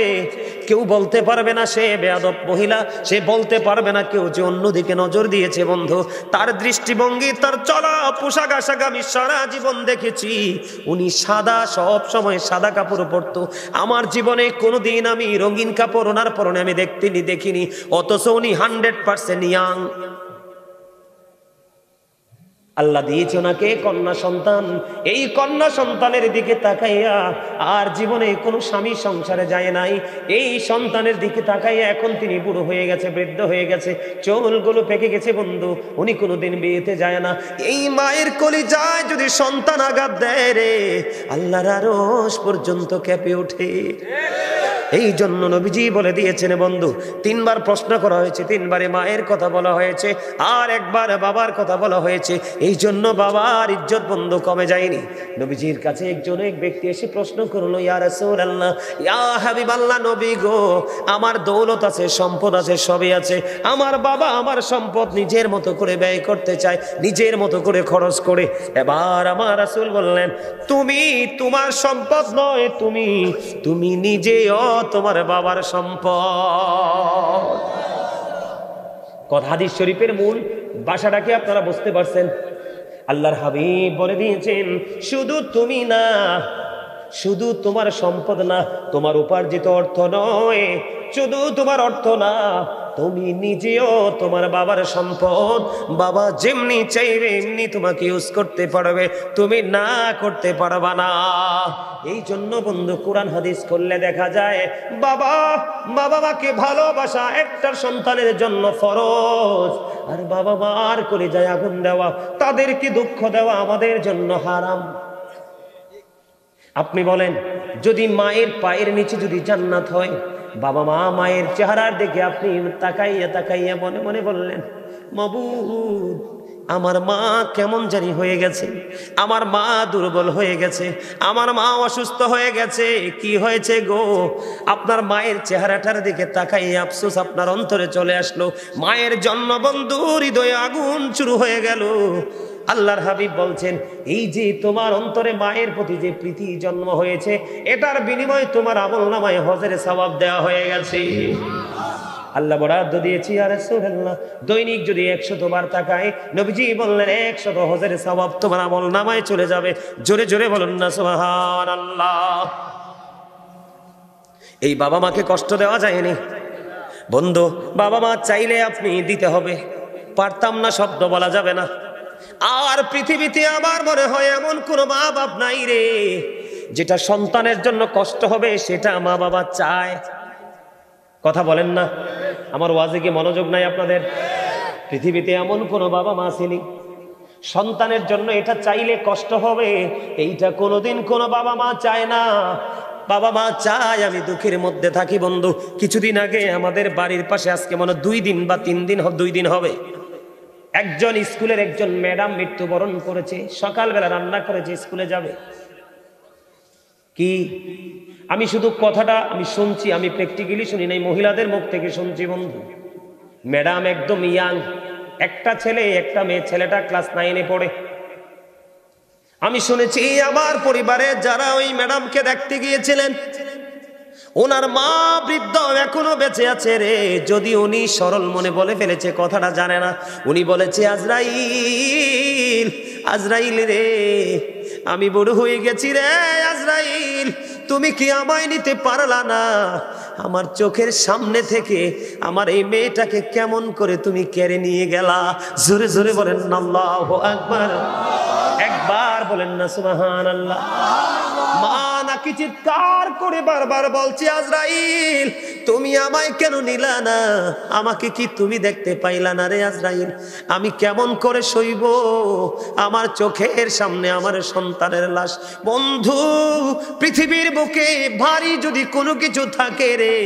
কেউ বলতে পারবে না সে বেয়াদব মহিলা, সে বলতে পারবে না কেউ যে অন্যদিকে নজর দিয়েছে। বন্ধু, তার দৃষ্টিভঙ্গি, তার চলা পোশাক আশাক আমি সারা জীবন দেখেছি। উনি সাদা, সব সময় সাদা কাপড় পরতো। আমার জীবনে কোনোদিন আমি রঙিন কাপড় ওনার পরনে আমি দেখিনি। অথচ উনি 100% ইয়াং। আল্লাহ দিয়েছে ওনাকে কন্যা সন্তান। এই কন্যা সন্তানের দিকে তাকাইয়া আর জীবনে কোনো স্বামী সংসারে যায় নাই। এই সন্তানের দিকে তাকাইয়া এখন তিনি বুড়ো হয়ে গেছে, বৃদ্ধ হয়ে গেছে, চুলগুলো পেকে গেছে। বন্ধু, উনি কোনোদিন বিয়েতে যায় না। এই মায়ের কলিজায় যদি সন্তান আঘাত দেয় রে, আল্লাহর আরশ পর্যন্ত কেঁপে ওঠে। এই জন্য নবীজি বলে দিয়েছেন বন্ধু, 3 বার প্রশ্ন করা হয়েছে, 3 বারে মায়ের কথা বলা হয়েছে, আর একবার বাবার কথা বলা হয়েছে। এই জন্য বাবার ইজ্জত বন্ধু কমে যায়নি। নবীজির কাছে এক ব্যক্তি এসে প্রশ্ন করলো, ইয়া রাসূলুল্লাহ, ইয়া হাবিবাল্লাহ, নবী গো, আমার দৌলত আছে, সম্পদ আছে, সবই আছে, আমার বাবা আমার সম্পদ নিজের মতো করে ব্যয় করতে চায়, নিজের মতো করে খরচ করে। এবার আমার রাসূল বললেন, তুমি তোমার সম্পদ নয়, তুমি নিজেও তোমার বাবার সম্পদ। কথা হাদিস শরীফের মূল ভাষাটাকে আপনারা বুঝতে পারছেন। আল্লাহর হাবিব বলে দিয়েছেন, শুধু তুমি না, শুধু তোমার সম্পদ না, তোমার উপার্জিত অর্থ নয়, শুধু তোমার অর্থ না, তুমি নিজেও তোমার বাবার সম্পদ। বাবা যেমনি চাইবে এমনি তোমাকে ইউজ করতে পারবে, তুমি না করতে পারবা না। এই জন্য বন্ধু, কোরআন হাদিস করলে দেখা যায় বাবা মাকে ভালোবাসা একটা সন্তানের জন্য ফরজ, আর বাবা মার কলিজায় আগুন দেওয়া, তাদেরকে দুঃখ দেওয়া আমাদের জন্য হারাম। আপনি বলেন, যদি মায়ের পায়ের নিচে যদি জান্নাত হয়, বাবা মায়ের চেহারার দিকে আপনি তাকাইয়া মনে মনে বললেন, মাবুদ, আমার মা কেমন জানি হয়ে গেছে, আমার মা দুর্বল হয়ে গেছে, আমার মা অসুস্থ হয়ে গেছে। কি হয়েছে গো? আপনার মায়ের চেহারাটার দিকে তাকাইয়া আফসোস আপনার অন্তরে চলে আসলো। মায়ের জন্য বন্ধু হৃদয়ে আগুন শুরু হয়ে গেল। আল্লাহর হাবিব বলছেন, এই যে তোমার অন্তরে মায়ের প্রতি যে প্রীতি জন্ম হয়েছে, এটার বিনিময়ে তোমার আমলনামায় হজের সওয়াব দেওয়া হয়ে গেছে। আল্লাহ বরাদ্দ দিয়েছি, ইয়া রাসূলুল্লাহ, দৈনিক যদি 100 বার তাকায়, নবীজি বললেন 100 হজের সওয়াব তোমার আমলনামায় চলে যাবে। জোরে জোরে বলুন না সুবহানাল্লাহ। এই বাবা মাকে কষ্ট দেওয়া যায়নি বন্ধু। বাবা মা চাইলে আপনি দিতে হবে, পারতাম না শব্দ বলা যাবে না। আর পৃথিবীতে আমার মনে হয় এমন কোনো মা বাপ নাই রে, যেটা সন্তানের জন্য কষ্ট হবে সেটা মা বাবা চায়। কথা বলেন না? আমার ওয়াজে কি মনোযোগ নাই আপনাদের? পৃথিবীতে এমন কোনো বাবা মা ছিলি সন্তানের জন্য এটা চাইলে কষ্ট হবে, এইটা কোনোদিন কোনো বাবা মা চায় না। বাবা মা চায় আমি দুঃখের মধ্যে থাকি। বন্ধু, কিছুদিন আগে আমাদের বাড়ির পাশে, আজকে মনে 2 দিন বা 3 দিন, 2 দিন হবে, একজন স্কুলের একজন ম্যাডাম মৃত্যুবরণ করেছে। সকালবেলা রান্না করেছে, স্কুলে যাবে। কি আমি শুধু কথাটা আমি শুনছি, আমি প্র্যাকটিক্যালি শুনি নাই, মহিলাদের মুখ থেকে শুনছি। বন্ধু, ম্যাডাম একদম ইয়াং, একটা ছেলে একটা মেয়ে, ছেলেটা ক্লাস 9-এ পড়ে। আমি শুনেছি আমার পরিবারে যারা ওই ম্যাডামকে দেখতে গিয়েছিলেন, ওনার মা বৃদ্ধ এখনো বেঁচে আছে রে। যদি উনি সরল মনে বলে ফেলেছে, কথাটা জানে না, উনি বলেছে, আজরাইল, আজরাইল রে, আমি বড় হয়ে গেছি রে, আজরাইল তুমি কি আমায় নিতে পারলা না? আমার চোখের সামনে থেকে আমার এই মেয়েটাকে কেমন করে তুমি কেড়ে নিয়ে গেলা? জোরে জোরে বলেন না আল্লাহু আকবার, একবার বলেন না সুবহানাল্লাহ। মা নাকি চিৎকার করে বারবার বলছে, আজরাইল তুমি আমায় কেন নিলা না? আমাকে কি তুমি দেখতে পাইলা না রে আজরাইল? আমি কেমন করে সইব? আমার চোখের সামনে আমার সন্তানের লাশ। বন্ধু, পৃথিবীর বুকে ভারী যদি কোনো কিছু থাকে রে,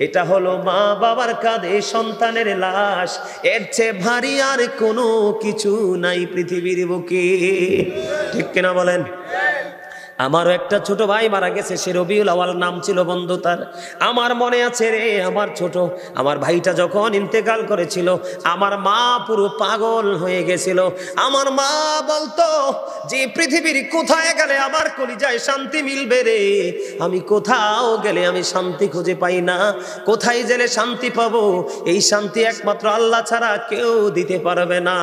এটা হলো মা বাবার কাঁধে সন্তানের লাশ। এর চেয়ে ভারী আর কোনো কিছু নাই পৃথিবীর বুকে। ঠিক কিনা বলেন? আমারও একটা ছোট ভাই মারা গেছে, সে রবিউল আওয়াল নাম ছিল বন্ধু তার। আমার মনে আছে রে, আমার ভাইটা যখন ইন্তেকাল করেছিল, আমার মা পুরো পাগল হয়ে গেছিল। আমার মা বলতো যে পৃথিবীর কোথায় গেলে আমার কলিজায় শান্তি মিলবে রে, আমি কোথাও গেলে আমি শান্তি খুঁজে পাই না, কোথায় গেলে শান্তি পাবো, এই শান্তি একমাত্র আল্লাহ ছাড়া কেউ দিতে পারবে না।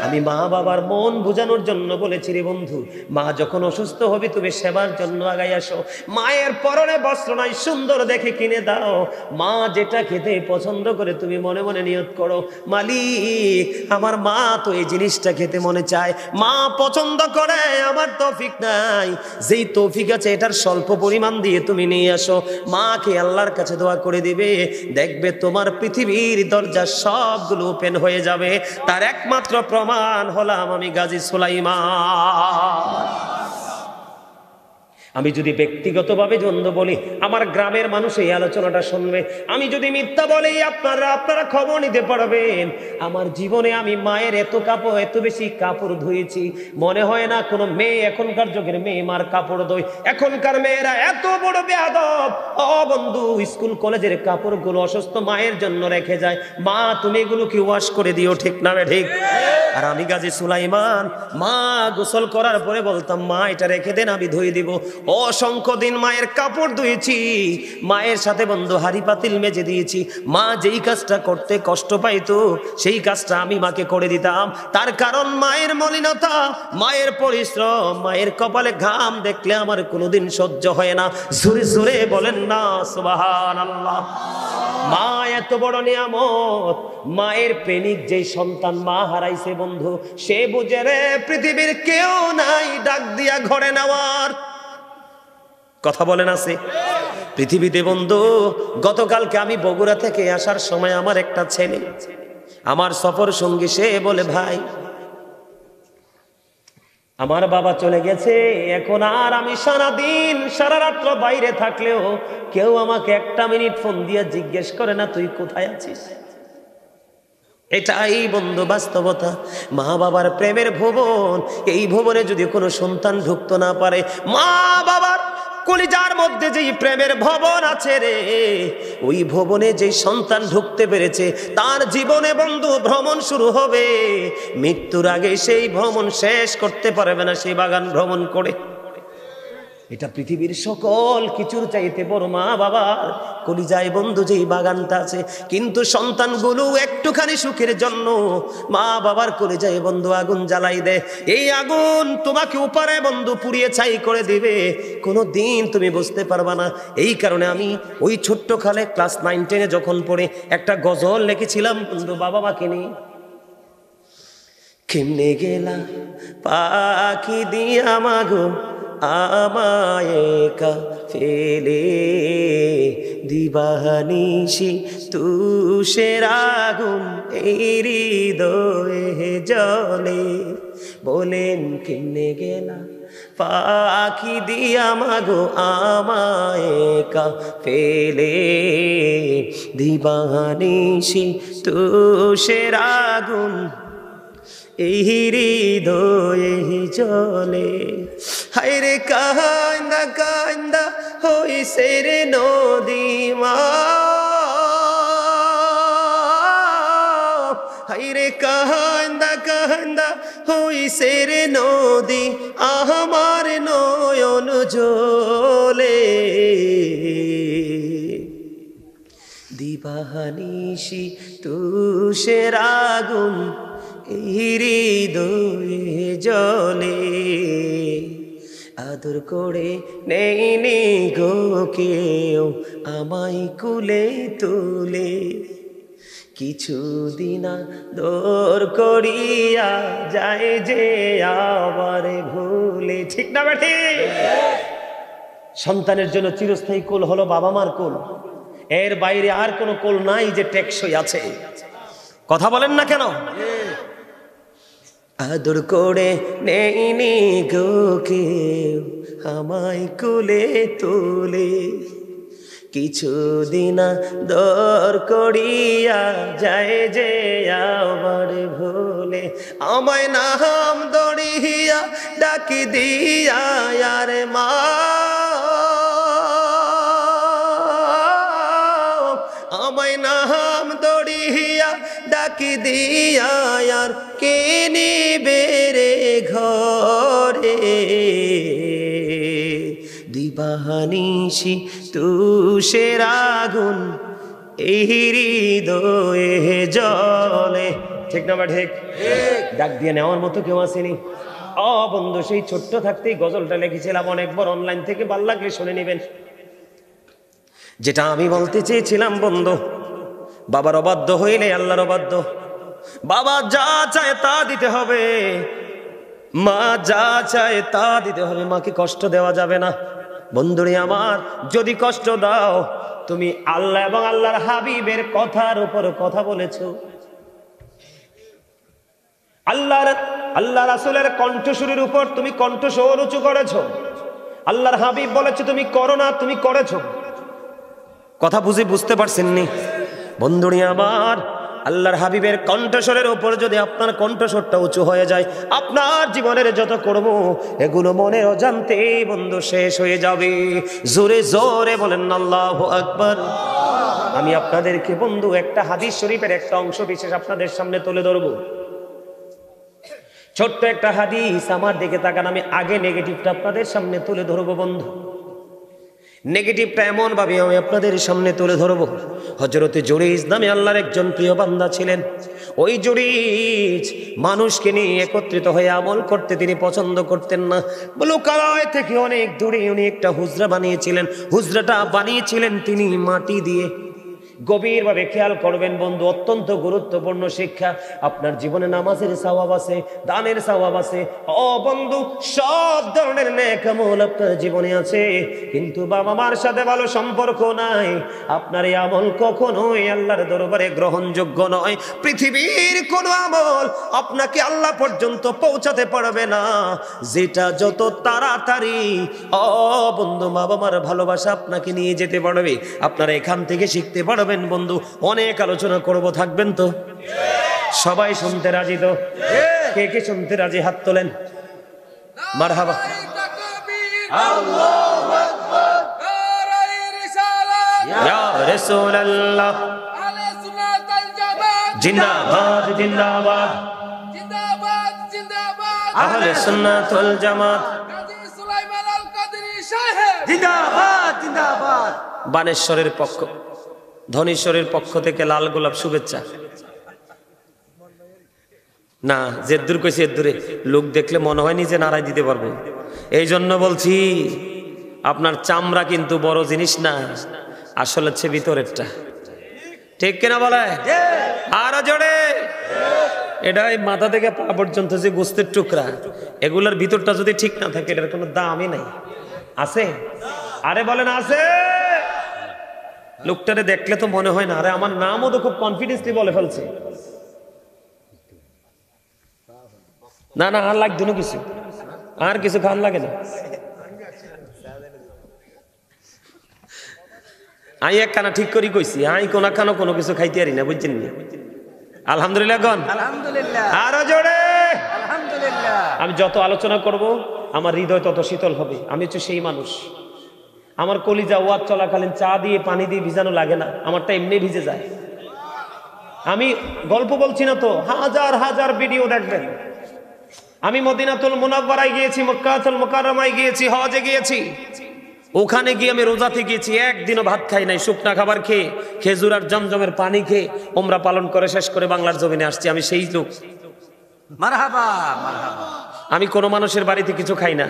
আমি মা বাবার মন বোঝানোর জন্য বলেছি রে বন্ধু, মা যখন অসুস্থ হবে তুমি সেবার জন্য আগাই আসো, মায়ের পরনে বস্ত্র নাই সুন্দর দেখে কিনে দাও, মা যেটা খেতে পছন্দ করে তুমি মনে মনে নিয়ত করো, মালিক আমার মা তো এই জিনিসটা খেতে মনে চায়, মা পছন্দ করে, আমার তৌফিক নাই, যেই তৌফিক আছে এটার স্বল্প পরিমাণ দিয়ে তুমি নিয়ে আসো। মাকে আল্লাহর কাছে দোয়া করে দিবে, দেখবে তোমার পৃথিবীর দরজা সবগুলো ওপেন হয়ে যাবে। তার একমাত্র প্রমাণ হলাম আমি গাজী সুলাইমান। আমি যদি ব্যক্তিগতভাবে দ্বন্দ্ব বলি, আমার গ্রামের মানুষ এই আলোচনাটা শুনবে। আমি যদি মিথ্যা বলি, আপনারা খবর নিতে পারবেন। আমার জীবনে আমি মায়ের এত বেশি কাপড় ধুয়েছি, মনে হয় না কোনো মেয়ে, এখনকার যুগের মেয়ে মার কাপড় ধোয়। এখনকার মেয়েরা এত বড় বেয়াদব। ও বন্ধু, স্কুল কলেজের কাপড়গুলো অসুস্থ মায়ের জন্য রেখে যায়, মা তুমি এগুলো কি ওয়াশ করে দিও, ঠিক না ঠিক? আর আমি গাজী সুলাইমান, মা গোসল করার পরে বলতাম, মা এটা রেখে দেন আমি ধুয়ে দিব। অসংখ্য দিন মায়ের কাপড় ধুয়েছি, মায়ের সাথে বন্ধু হাড়ি পাতিল মেজে দিয়েছি। মা যেই কাজটা করতে কষ্ট পাইতো সেই কাজটা আমি মাকে করে দিতাম। তার কারণ মায়ের মলিনতা, মায়ের পরিশ্রম, মায়ের কপালে ঘাম দেখলে আমার কোনোদিন সহ্য হয় না। জোরে জোরে বলেন না সুবহানাল্লাহ। মা এত বড় নিয়ামত, মায়ের প্রেমিক যেই সন্তান মা হারাইছে বন্ধু, সে বুঝে রে পৃথিবীর কেউ নাই ডাক দিয়া ঘরে নেওয়ার। কথা বলেন আছে পৃথিবীতে বন্ধু? গতকালকে আমি বগুড়া থেকে আসার সময় আমার একটা ছেলে, আমার সফর সঙ্গী, সে বলে, ভাই আমার বাবা চলে গেছে, এখন আর আমি সারাদিন সারা রাত্র বাইরে থাকলেও কেউ আমাকে একটা মিনিট ফোন দিয়ে জিজ্ঞেস করে না তুই কোথায় আছিস। এটাই বন্ধু বাস্তবতা। মা বাবার প্রেমের ভুবন, এই ভুবনে যদি কোনো সন্তান ঢুকতে না পারে, মা বাবার কলিজার মধ্যে যেই প্রেমের ভবন আছে রে, ওই ভবনে যেই সন্তান ঢুকতে পেরেছে তার জীবনে বন্ধু ভ্রমণ শুরু হবে। মৃত্যুর আগে সেই ভ্রমণ শেষ করতে পারবে না সেই বাগান ভ্রমণ করে। এটা পৃথিবীর সকল কিছুর চাইতে বড় মা বাবার কলিজায় বন্ধু যেই বাগানটা আছে। কিন্তু সন্তানগুলো একটুখানি সুখের জন্য মা বাবার কলিজায় বন্ধু আগুন জ্বালাই দেয়। এই আগুন তোমাকে উপরে বন্ধু পুড়িয়ে ছাই করে দিবে, কোনো দিন তুমি বুঝতে পারবা না। এই কারণে আমি ওই ছোট্ট কালে ক্লাস 9-10 যখন পড়ে একটা গজল লিখেছিলাম বন্ধু বাবা মাকে নিয়ে। কেমনে গেলা পাখি দিয়া মাগো আমায় একা ফেলে, দিবানিশি তুষের আগুন এই হৃদয়ে জ্বলে। বলেন কেমনে গেলা পাখি দিয়া মাগো আমায় একা ফেলে, দিবানিশি তুষের আগুন এই হৃদয়ে জ্বলে। হায়রে কান্দা কান্দা হইছে রে নদী মা, হায়রে কান্দা কান্দা হইছে রে নদী, আমার নয়ন জলে। দিবানিশি তুষের আগুন হৃদয়ে জ্বলে। আদর করে নেই নি গো কেউ আমায় কুলে তুলে, কিছুদিন দূর করিয়া যায় যে আবার ভুলে। ঠিক না বেঠি? সন্তানের জন্য চিরস্থায়ী কোল হলো বাবা মার কোল, এর বাইরে আর কোনো কোল নাই যে টেকসই আছে। কথা বলেন না কেন? আদর করে নেই নি গো কেউ আমায় কুলে তুলে, কিছুদিন দর করিয়া যায় যে আবার ভুলে, আমায় নাম দড়িয়া ডাকি দিয়া আরে মা, আমায় নাম দড়িয়া ডাকি দিয়া আর কে নিবে রে ঘরে, দিবানিশি তুষের আগুন এই হৃদয়ে জ্বলে। ঠিক না বা ঠিক? ডাক দিয়ে নেওয়ার মতো কেউ আসেনি। বন্ধু, সেই ছোট্ট থাকতেই গজলটা লিখেছিলাম, অনেকবার অনলাইন থেকে ভাল লাগলে শুনে নেবেন। যেটা আমি বলতে চেয়েছিলাম বন্ধু, বাবার অবাধ্য হইলে আল্লাহর অবাধ্য। বাবা যা চায় তা দিতে হবে, মা যা চায় তা দিতে হবে, মাকে কষ্ট দেওয়া যাবে না। বন্ধুরে আমার, যদি কষ্ট দাও, তুমি আল্লাহ এবং আল্লাহর হাবিবের কথার উপর কথা বলেছো, আল্লাহ রাসূলের কণ্ঠস্বরের উপর তুমি কণ্ঠস্বর উঁচু করেছো, আল্লাহর হাবিব বলেছে তুমি করো না, তুমি করেছো। কথা বুঝতে পারছেননি বন্ধুরে আমার? আল্লাহর হাবিবের কণ্ঠস্বরের উপর যদি আপনার কণ্ঠস্বরটা উঁচু হয়ে যায়, আপনার জীবনের যত কর্ম এগুলো মনের অজান্তে বন্ধু শেষ হয়ে যাবে। জোরে জোরে বলেন আল্লাহু আকবার। আমি আপনাদেরকে বন্ধু একটা হাদিস শরীফের একটা অংশ বিশেষ আপনাদের সামনে তুলে ধরবো। ছোট্ট একটা হাদিস, আমার দিকে তাকান, আমি আগে নেগেটিভটা আপনাদের সামনে তুলে ধরবো বন্ধু। নেগেটিভটা এমন ভাবে আমি আপনাদের সামনে তুলে ধরবো। হযরতে জুরাইজ নামে আল্লাহর একজন প্রিয় বান্দা ছিলেন। ওই জুরাইজ মানুষকে নিয়ে একত্রিত হয়ে আমল করতে তিনি পছন্দ করতেন না। লোকালয় থেকে অনেক দূরে উনি একটা হুজরা বানিয়েছিলেন। হুজরাটা বানিয়েছিলেন তিনি মাটি দিয়ে। গভীরভাবে খেয়াল করবেন বন্ধু, অত্যন্ত গুরুত্বপূর্ণ শিক্ষা। আপনার জীবনে নামাজের সওয়াব আছে, দানের সওয়াব আছে, বন্ধু সব ধরনের নেক আমল আপনার জীবনে আছে, কিন্তু বাবা মার সাথে ভালো সম্পর্ক নাই, আপনার এই আমল কখনোই আল্লাহর দরবারে গ্রহণযোগ্য নয়। পৃথিবীর কোনো আমল আপনাকে আল্লাহ পর্যন্ত পৌঁছাতে পারবে না, যেটা যত তাড়াতাড়ি বন্ধু বাবা মার ভালোবাসা আপনাকে নিয়ে যেতে পারবে। আপনারা এখান থেকে শিখতে পারবেন বন্ধু। অনেক আলোচনা করব, থাকবেন তো? সবাই শুনতে রাজি তো? কে কে শুনতে রাজি হাত তোলেন। মারহাবা। আল্লাহু আকবার। ইয়া রাসূলুল্লাহ। জিন্দাবাদ জিন্দাবাদ জিন্দাবাদ জিন্দাবাদ আহলে সুন্নাত ওয়াল জামাত। সুলাইমান আল কাদরি সাহেব জিন্দাবাদ জিন্দাবাদ। বানেশ্বরের পক্ষ, ধনেশ্বরের পক্ষ থেকে লাল গোলাপ শুভেচ্ছা। না, জেদ্দুর কইছে, এদ্দুরে লোক দেখলে মনে হয়নি যে নারাই দিতে পারবো। এই জন্য বলছি, আপনার চামড়া কিন্তু বড় জিনিস না, আসলে হচ্ছে ভিতরেরটা। ঠিক কিনা বলে? আরো জোরে। এটাই মাথা থেকে পা পর্যন্ত যে গোস্তের টুকরা, এগুলোর ভিতরটা যদি ঠিক না থাকে এটার কোনো দামই নাই। আছে? আরে বলেন আছে? লোকটারে দেখলে তো মনে হয় না, আরে আমার নামও তো খুব কনফিডেন্সলি বলে ফেলছে। না না, আর লাগতো না কিছু, আর কিছু খান লাগে না। আই এক কানা ঠিক করি কইছি, আই কোনা খানো কোনো কিছু খাইতে পারি না, বুঝছেন নি? আলহামদুলিল্লাহ গন, আলহামদুলিল্লাহ, আরো জোরে আলহামদুলিল্লাহ। আমি যত আলোচনা করব আমার হৃদয় তত শীতল হবে। আমি হচ্ছে সেই মানুষ, আমার কলিজা ওয়াজ চলাকালীন চা দিয়ে পানি দিয়ে ভিজানো লাগে না, আমারটা এমনি ভিজে যায়। আমি গল্প বলছি না তো, হাজার হাজার ভিডিও দেখবেন। আমি মদিনাতুল মুনাওয়ারায় গিয়েছি, মক্কাতুল মুকাররমায় গিয়েছি, হজে গিয়েছি। ওখানে গিয়ে আমি রোজাতে গিয়েছি, একদিনও ভাত খাই নাই, শুকনা খাবার খেয়ে খেজুর আর জমজমের পানি খেয়ে ওমরা পালন করে শেষ করে বাংলার জমিনে আসছি। আমি সেই লোক। মারহাবা মারহাবা। আমি কোনো মানুষের বাড়িতে কিছু খাই না।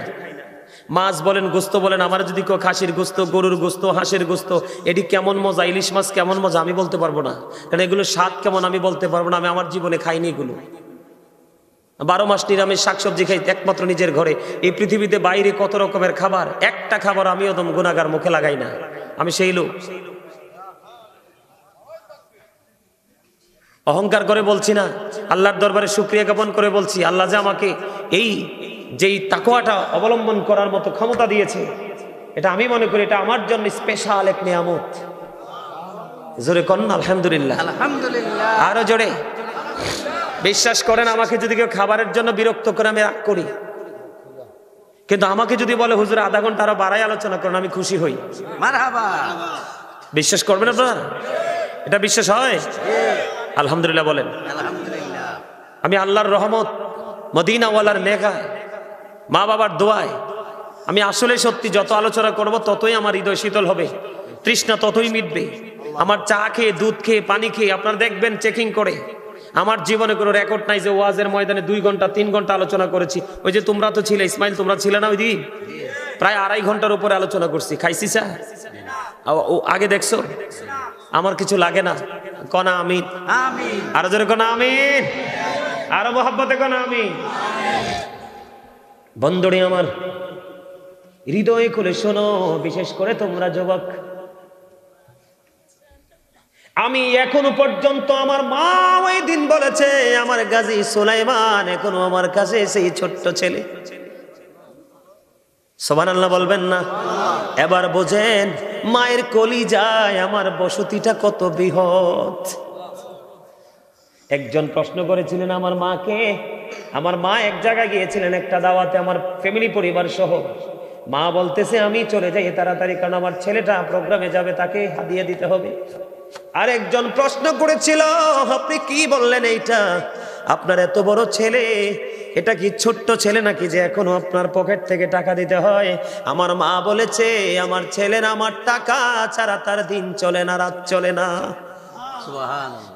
মাছ বলেন, গোস্ত বলেন, আমার যদি কেউ খাসির গোস্ত, গরুর গোস্ত, হাঁসের গোস্ত, এটি কেমন মজা, ইলিশ মাছ কেমন মজা আমি বলতে পারবো না, কারণ এগুলো স্বাদ কেমন আমি বলতে পারবো না। আমি আমার জীবনে খাইনি এগুলো। 12 মাস নিরামিষ শাকসবজি খাই একমাত্র নিজের ঘরে। এই পৃথিবীতে বাইরে কত রকমের খাবার, একটা খাবার আমি ওদম গুনাহগার মুখে লাগাই না। আমি সেই লোক। অহংকার করে বলছি না, আল্লাহর দরবারে শুকরিয়া জ্ঞাপন করে বলছি, আল্লাহ যে আমাকে এই যেই তাকওয়াটা অবলম্বন করার মতো ক্ষমতা দিয়েছে, এটা আমি মনে করি এটা আমার জন্য স্পেশাল এক নিয়ামত। জোরে কন্যা আলহামদুলিল্লাহ, আলহামদুলিল্লাহ। আরো জোরে। বিশ্বাস করেন, আমাকে যদি কেউ খাবারের জন্য বিরক্ত করে আমি রাগ করি, কিন্তু আমাকে যদি বলে হুজুর আধা ঘন্টা আরো বাড়াই আলোচনা করেন, আমি খুশি হই। মারহাবা। বিশ্বাস করবেন আপনারা? এটা বিশ্বাস হয়? আলহামদুলিল্লাহ বলেন। আলহামদুলিল্লাহ। আমি আল্লাহর রহমত, মদিনাওয়ালার নেগায়, মা বাবার দোয়ায় আমি আসলে সত্যি যত আলোচনা করব ততই আমার হৃদয় শীতল হবে, তৃষ্ণা ততই মিটবে। আমার চা খেয়ে, দুধ খেয়ে, পানি খেয়ে আপনারা দেখবেন চেকিং করে আমার জীবনে কোনো রেকর্ড নাই যে ওয়াজের ময়দানে 2 ঘন্টা 3 ঘন্টা আলোচনা করেছি। ওই যে তোমরা তো ছিলে, ইসমাইল তোমরা ছিলে না ওই দিন? প্রায় 2.5 ঘন্টার উপরে আলোচনা করছি। খাইছি চা? ও আগে দেখছো? আমার কিছু লাগে না। কনা আমিন। আমিন। আরো জোরে কনা আমিন, আরো মহব্বতে কনা আমিন। বন্ধুরে আমার, হৃদয় খুলে শোনো, বিশেষ করে তোমরা যুবক। আমি এখনো পর্যন্ত, আমার মা ওই দিন বলেছে, আমার গাজী সুলাইমান এখনো আমার কাছে সেই ছোট্ট ছেলে। সুবহানাল্লাহ বলবেন না? এবার বোঝেন মায়ের কলিজায় আমার বসতিটা কত বৃহৎ। একজন প্রশ্ন করেছিলেন আমার মাকে, আমার মা এক জায়গায় গিয়েছিলেন একটা দাওয়াতে আমার ফ্যামিলি পরিবার সহ। মা বলতেছে আমি চলে যাই তাড়াতাড়ি, কারণ আমার ছেলেটা প্রোগ্রামে যাবে, তাকে হাদিয়া দিতে হবে। আর একজন প্রশ্ন করেছিল, আপনি কি বললেন এইটা? আপনার এত বড় ছেলে, এটা কি ছোট্ট ছেলে নাকি যে এখনো আপনার পকেট থেকে টাকা দিতে হয়? আমার মা বলেছে, আমার ছেলের আমার টাকা ছাড়া তার দিন চলে না, রাত চলে না।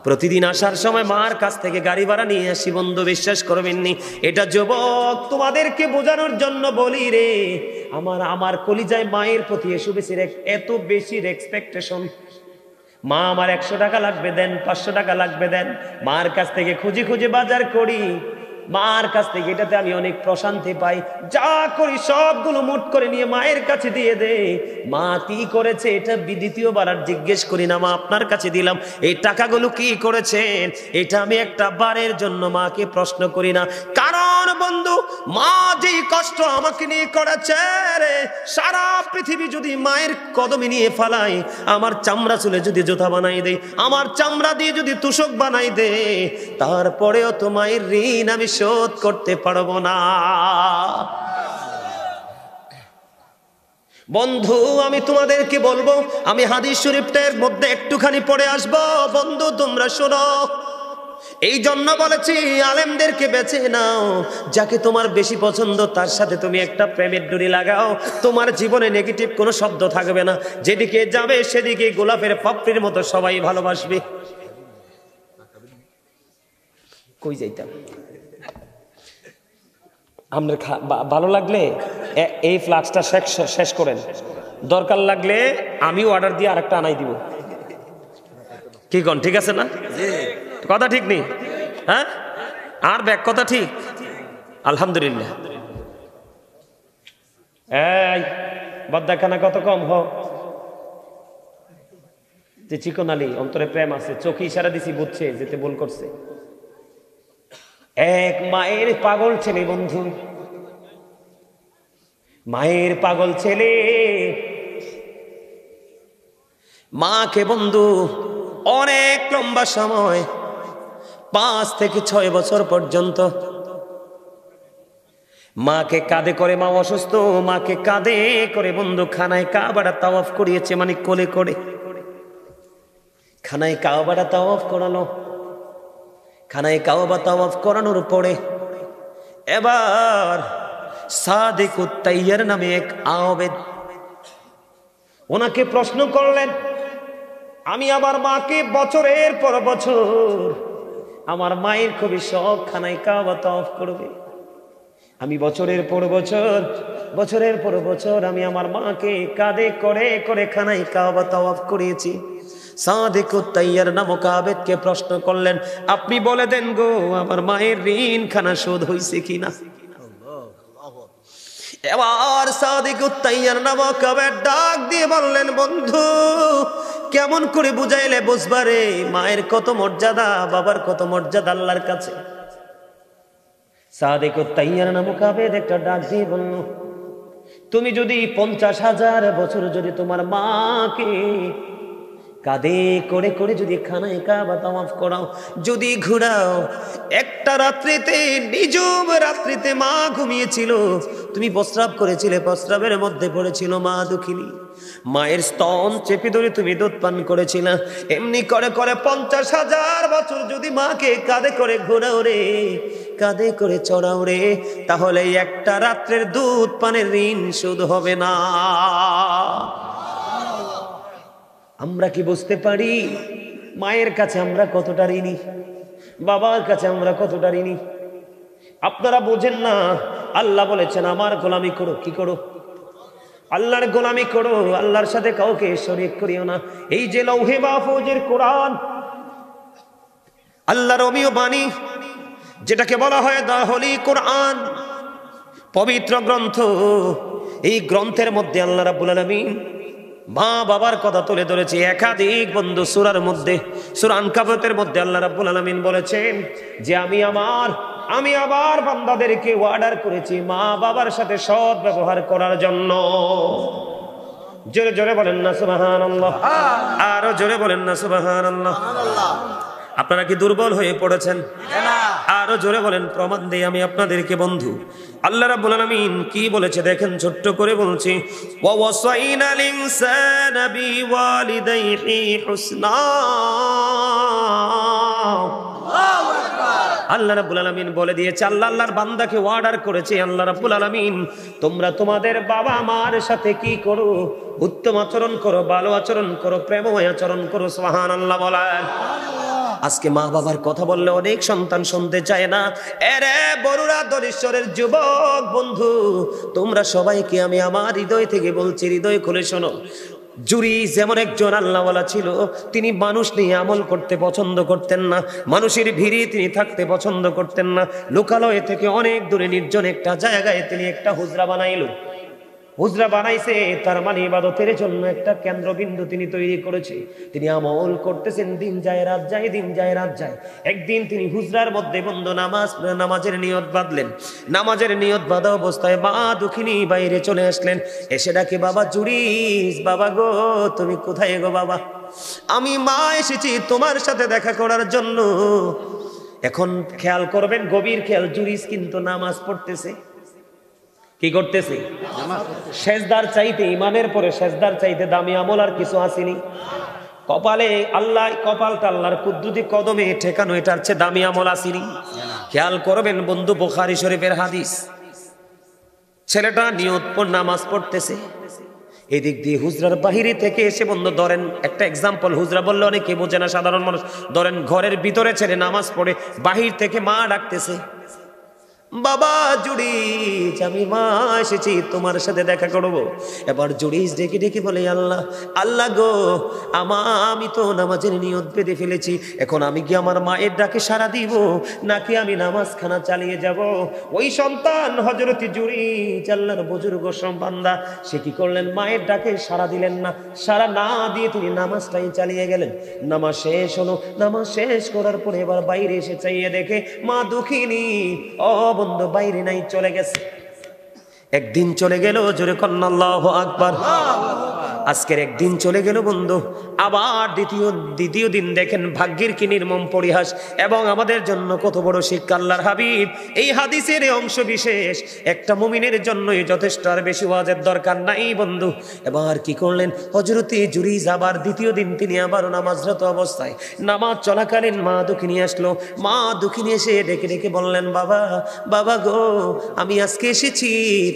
প্রতিদিন আসার সময় মার কাছ থেকে গাড়ি ভাড়া নিয়ে আসি। বন্ধু বিশ্বাস করবেননি, এটা যুবক তোমাদেরকে বোঝানোর জন্য বলি রে। আমার কলিজায় মায়ের প্রতি এত বেশি এক্সপেকটেশন। মা আমার 100 টাকা লাগবে দেন, 500 টাকা লাগবে দেন। মার কাছ থেকে খুঁজে খুঁজে বাজার করি, মার কাছ থেকে এটাতে আমি অনেক প্রশান্তি পাই। যা করি সবগুলো মুট করে নিয়ে মায়ের কাছে দিয়ে দে। মা কি করেছে এটা দ্বিতীয়বার আর জিজ্ঞেস করি না, মা আপনার কাছে দিলাম, এই টাকাগুলো কি করেছেন এটা আমি একটা বারের জন্য মাকে প্রশ্ন করি না। কারণ বন্ধু, মা যেই কষ্ট আমাকে নিয়ে করেছে রে, সারা পৃথিবী যদি মায়ের কদমে নিয়ে ফালাই, আমার চামড়া চুলে যদি জুতা বানাই দেয়, আমার চামড়া দিয়ে যদি তুষক বানাই দে, তারপরেও তো মায়ের ঋণ আমি শোধ করতে পারবো না। বন্ধু আমি তোমাদেরকে বলবো, আমি হাদিস শরীফটার মধ্যে একটুখানি পড়ে আসবো। বন্ধু তোমরা শোনো, এই জন্য বলেছি আলেমদেরকে বেছে নাও, যাকে তোমার বেশি পছন্দ তার সাথে তুমি একটা প্রেমের ডুরি লাগাও। তোমার জীবনে নেগেটিভ কোনো শব্দ থাকবে না, যেদিকে যাবে সেদিকে গোলাপের পাপড়ির মতো সবাই ভালোবাসবে। কই যাইতাম? আপনার ভালো লাগলে এই ফ্লাক্সটা শেষ করেন, দরকার লাগলে আমিও অর্ডার দিয়ে আরেকটা আনাই দিব। কি কন, ঠিক আছে না? কথা ঠিক নেই? হ্যাঁ, আর ব্যাক কথা ঠিক। আলহামদুলিল্লাহ। এই বদ্দাখানা কত কম হোক, যে চিকন আলী অন্তরে প্রেম আছে, চোখে ইশারা দিছি, বুঝছে যেতে ভুল করছে। এক মায়ের পাগল ছেলে বন্ধু, মায়ের পাগল ছেলে মাকে বন্ধু অনেক লম্বা সময় 5 থেকে 6 বছর পর্যন্ত মাকে কাঁধে করে, মা অসুস্থ, মাকে কাঁধে করে বন্ধু খানায় কাবাটা তাওয়াফ করিয়েছে, মানে কোলে করে খানায় কাবাটা তাওয়াফ করানো। খানায় কাবা তাওয়াফ করানোর পরে এবার সাদিকুত তাইয়ার নামে এক আবেদ ওনাকে প্রশ্ন করলেন, আমি আমার মাকে বছরের পর বছর, আমার মায়ের খুবই শখ খানায় কাবা তাওয়াফ করবে। আমি বছরের পর বছর আমি আমার মাকে কাঁধে করে করে খানায় কাবা তাওয়াফ করিয়েছি। সাদিকুত তাইয়ার নামক আবেদকে প্রশ্ন করলেন, আপনি বলে দেন গো, আমার মায়ের ঋণ খানা শোধ হয়েছে কিনা? এবার সাদিকুত তাইয়ার নামক আবেদ ডাক দিয়ে বললেন, বন্ধু কেমন করে বুঝাইলে বুঝবারে, মায়ের কত মর্যাদা, বাবার কত মর্যাদা আল্লাহর কাছে। সাদিকুত তাইয়ার নামক আবেদ একটা ডাক দিয়ে বলল, তুমি যদি 50,000 বছর যদি তোমার মাকে কাঁধে করে করে যদি খানায় কাবা তাওয়াফ করাও, যদি ঘুরাও, একটা রাত্রিতে নিজুম রাত্রিতে মা ঘুমিয়েছিল, তুমি প্রস্রাব করেছিলে, প্রস্রাবের মধ্যে পড়েছিল মা দুঃখিনী, মায়ের স্তন চেপে ধরে তুমি দুধ পান করেছিল, এমনি করে করে 50,000 বছর যদি মাকে কাঁধে করে ঘোরাও রে, কাঁধে করে চড়াও রে, তাহলে একটা রাত্রের দুধ পানের ঋণ শোধ হবে না। আমরা কি বুঝতে পারি মায়ের কাছে আমরা কতটা ঋণী, বাবার কাছে আমরা কতটা ঋণী? আপনারা বোঝেন না, আল্লাহ বলেছেন আমার গোলামি করো। কি করো? আল্লাহর গোলামি করো, আল্লাহর সাথে কাউকে শরীক করিও না। এই যে লৌহে মাহফুজের কোরআন, আল্লাহর অমীয় বাণী, যেটাকে বলা হয় দা হোলি কোরআন, পবিত্র গ্রন্থ, এই গ্রন্থের মধ্যে আল্লাহ রাব্বুল আলামিন মা বাবার কথা তুলে ধরেছে একাধিক বন্ধু সূরার মধ্যে। সূরা আনকাবুতের মধ্যে আল্লাহ রাব্বুল আলামিন বলেছেন যে আমি আমার বান্দাদেরকে অর্ডার করেছি মা বাবার সাথে সৎ ব্যবহার করার জন্য। জোরে জোরে বলেন না সুবহানাল্লাহ, আরো জোরে বলেন না সুবহানাল্লাহ। আপনারা কি দুর্বল হয়ে পড়েছেন? আরো জোরে বলেন, প্রমাণ দেই আমি আপনাদেরকে বন্ধু। আল্লাহ রাব্বুল আলামিন কি বলেছে দেখেন, ছোট্ট করে বলছি, ওয়া ওয়াসাইনাল ইনসানা বিওয়ালিদাইহি হুসনা। আল্লাহু আকবার। আল্লাহ রাব্বুল আলামিন বলে দিয়েছে, আল্লাহর বান্দাকে অর্ডার করেছে আল্লাহ রাব্বুল আলামিন, তোমরা তোমাদের বাবা মার সাথে কি করো? উত্তম আচরণ করো, ভালো আচরণ করো, প্রেমময় আচরণ করো। সুবহানাল্লাহ বলেন। আজকে মা বাবার কথা বললে অনেক সন্তান শুনতে চায় না। এরে বড়ুরা দরিশ্বরের যুবক বন্ধু, তোমরা সবাইকে আমি আমার হৃদয় থেকে বলছি, হৃদয় খুলে শোনো। জুরি যেমন একজন আল্লাহওয়ালা ছিল, তিনি মানুষ নিয়ে আমল করতে পছন্দ করতেন না, মানুষের ভিড়ে তিনি থাকতে পছন্দ করতেন না। লোকালয় থেকে অনেক দূরে নির্জন একটা জায়গায় তিনি একটা হুজরা বানাইল। হুজরা বানাইছে, তার মানে ইবাদতের জন্য একটা কেন্দ্রবিন্দু তিনি তৈরি করেছে। তিনি আমল করতেছেন, দিন যায় রাত যায়, দিন যায় রাত যায়। একদিন তিনি হুজরার মধ্যে বন্ধু নামাজের নিয়ত বাঁধলেন। নামাজের নিয়ত বাঁধা অবস্থায় মা দুঃখিনী বাইরে চলে আসলেন, এসে ডাকে, বাবা জুরিস, বাবা গো তুমি কোথায় গো বাবা? আমি মা এসেছি তোমার সাথে দেখা করার জন্য। এখন খেয়াল করবেন, গভীর খেয়াল, জুরিস কিন্তু নামাজ পড়তেছে। কি করতেছে? সেজদার চাইতে, ইমানের পরে সেজদার চাইতে দামি আমল আর কিছু আসেনি। কপালে আল্লাহ, কপালটা আল্লাহর কুদরতি কদমে ঠেকানো, এটার চেয়ে দামি আমল আসেনি। খেয়াল করবেন বন্ধু, বুখারী শরীফের হাদিস, ছেলেটা নিয়ত পর নামাজ পড়তেছে, এদিক দিয়ে হুজরার বাহিরে থেকে এসে বন্ধু, ধরেন একটা এক্সাম্পল, হুজরা বললে অনেকে বোঝে না, সাধারণ মানুষ, ধরেন ঘরের ভিতরে ছেলে নামাজ পড়ে, বাহির থেকে মা ডাকতেছে, বাবা জুরিস, আমি মা এসেছি তোমার সাথে দেখা করবো। এবার জুরিস ডেকে ডেকে বলে, আল্লাহ, আল্লাহ গো, আমি তো নামাজের নিয়ত বেঁধে ফেলেছি, এখন আমি কি আমার মায়ের ডাকে সাড়া দিব, নাকি আমি নামাজখানা চালিয়ে যাব? ওই সন্তান হযরত জুরিস, আল্লাহর বুজুর্গ বান্দা, সে কি করলেন? মায়ের ডাকে সাড়া দিলেন না, সাড়া না দিয়ে তিনি নামাজটাই চালিয়ে গেলেন। নামাজ শেষ হলো, নামাজ শেষ করার পরে এবার বাইরে এসে চাইয়ে দেখে মা দুঃখিনী বন্ধু বাইরে নাই, চলে গেছে। একদিন চলে গেল, জোরে কন্না আল্লাহু আকবার। আজকের একদিন চলে গেল বন্ধু, আবার দ্বিতীয় দিন দেখেন ভাগ্যের কি নির্মম পরিহাস, এবং আমাদের জন্য কত বড় শিক্ষা। আল্লাহর হাবিব এই হাদিসের অংশ বিশেষ একটা মুমিনের জন্যই যথেষ্ট, আর বেশি ওয়াজের দরকার নাই বন্ধু। এবার কি করলেন হযরতে জুরিস? আবার দ্বিতীয় দিন তিনি আবারও নামাজরত অবস্থায়, নামাজ চলাকালীন মা দুঃখিনী আসলো। মা দুঃখিনী এসে ডেকে ডেকে বললেন, বাবা, বাবা গো, আমি আজকে এসেছি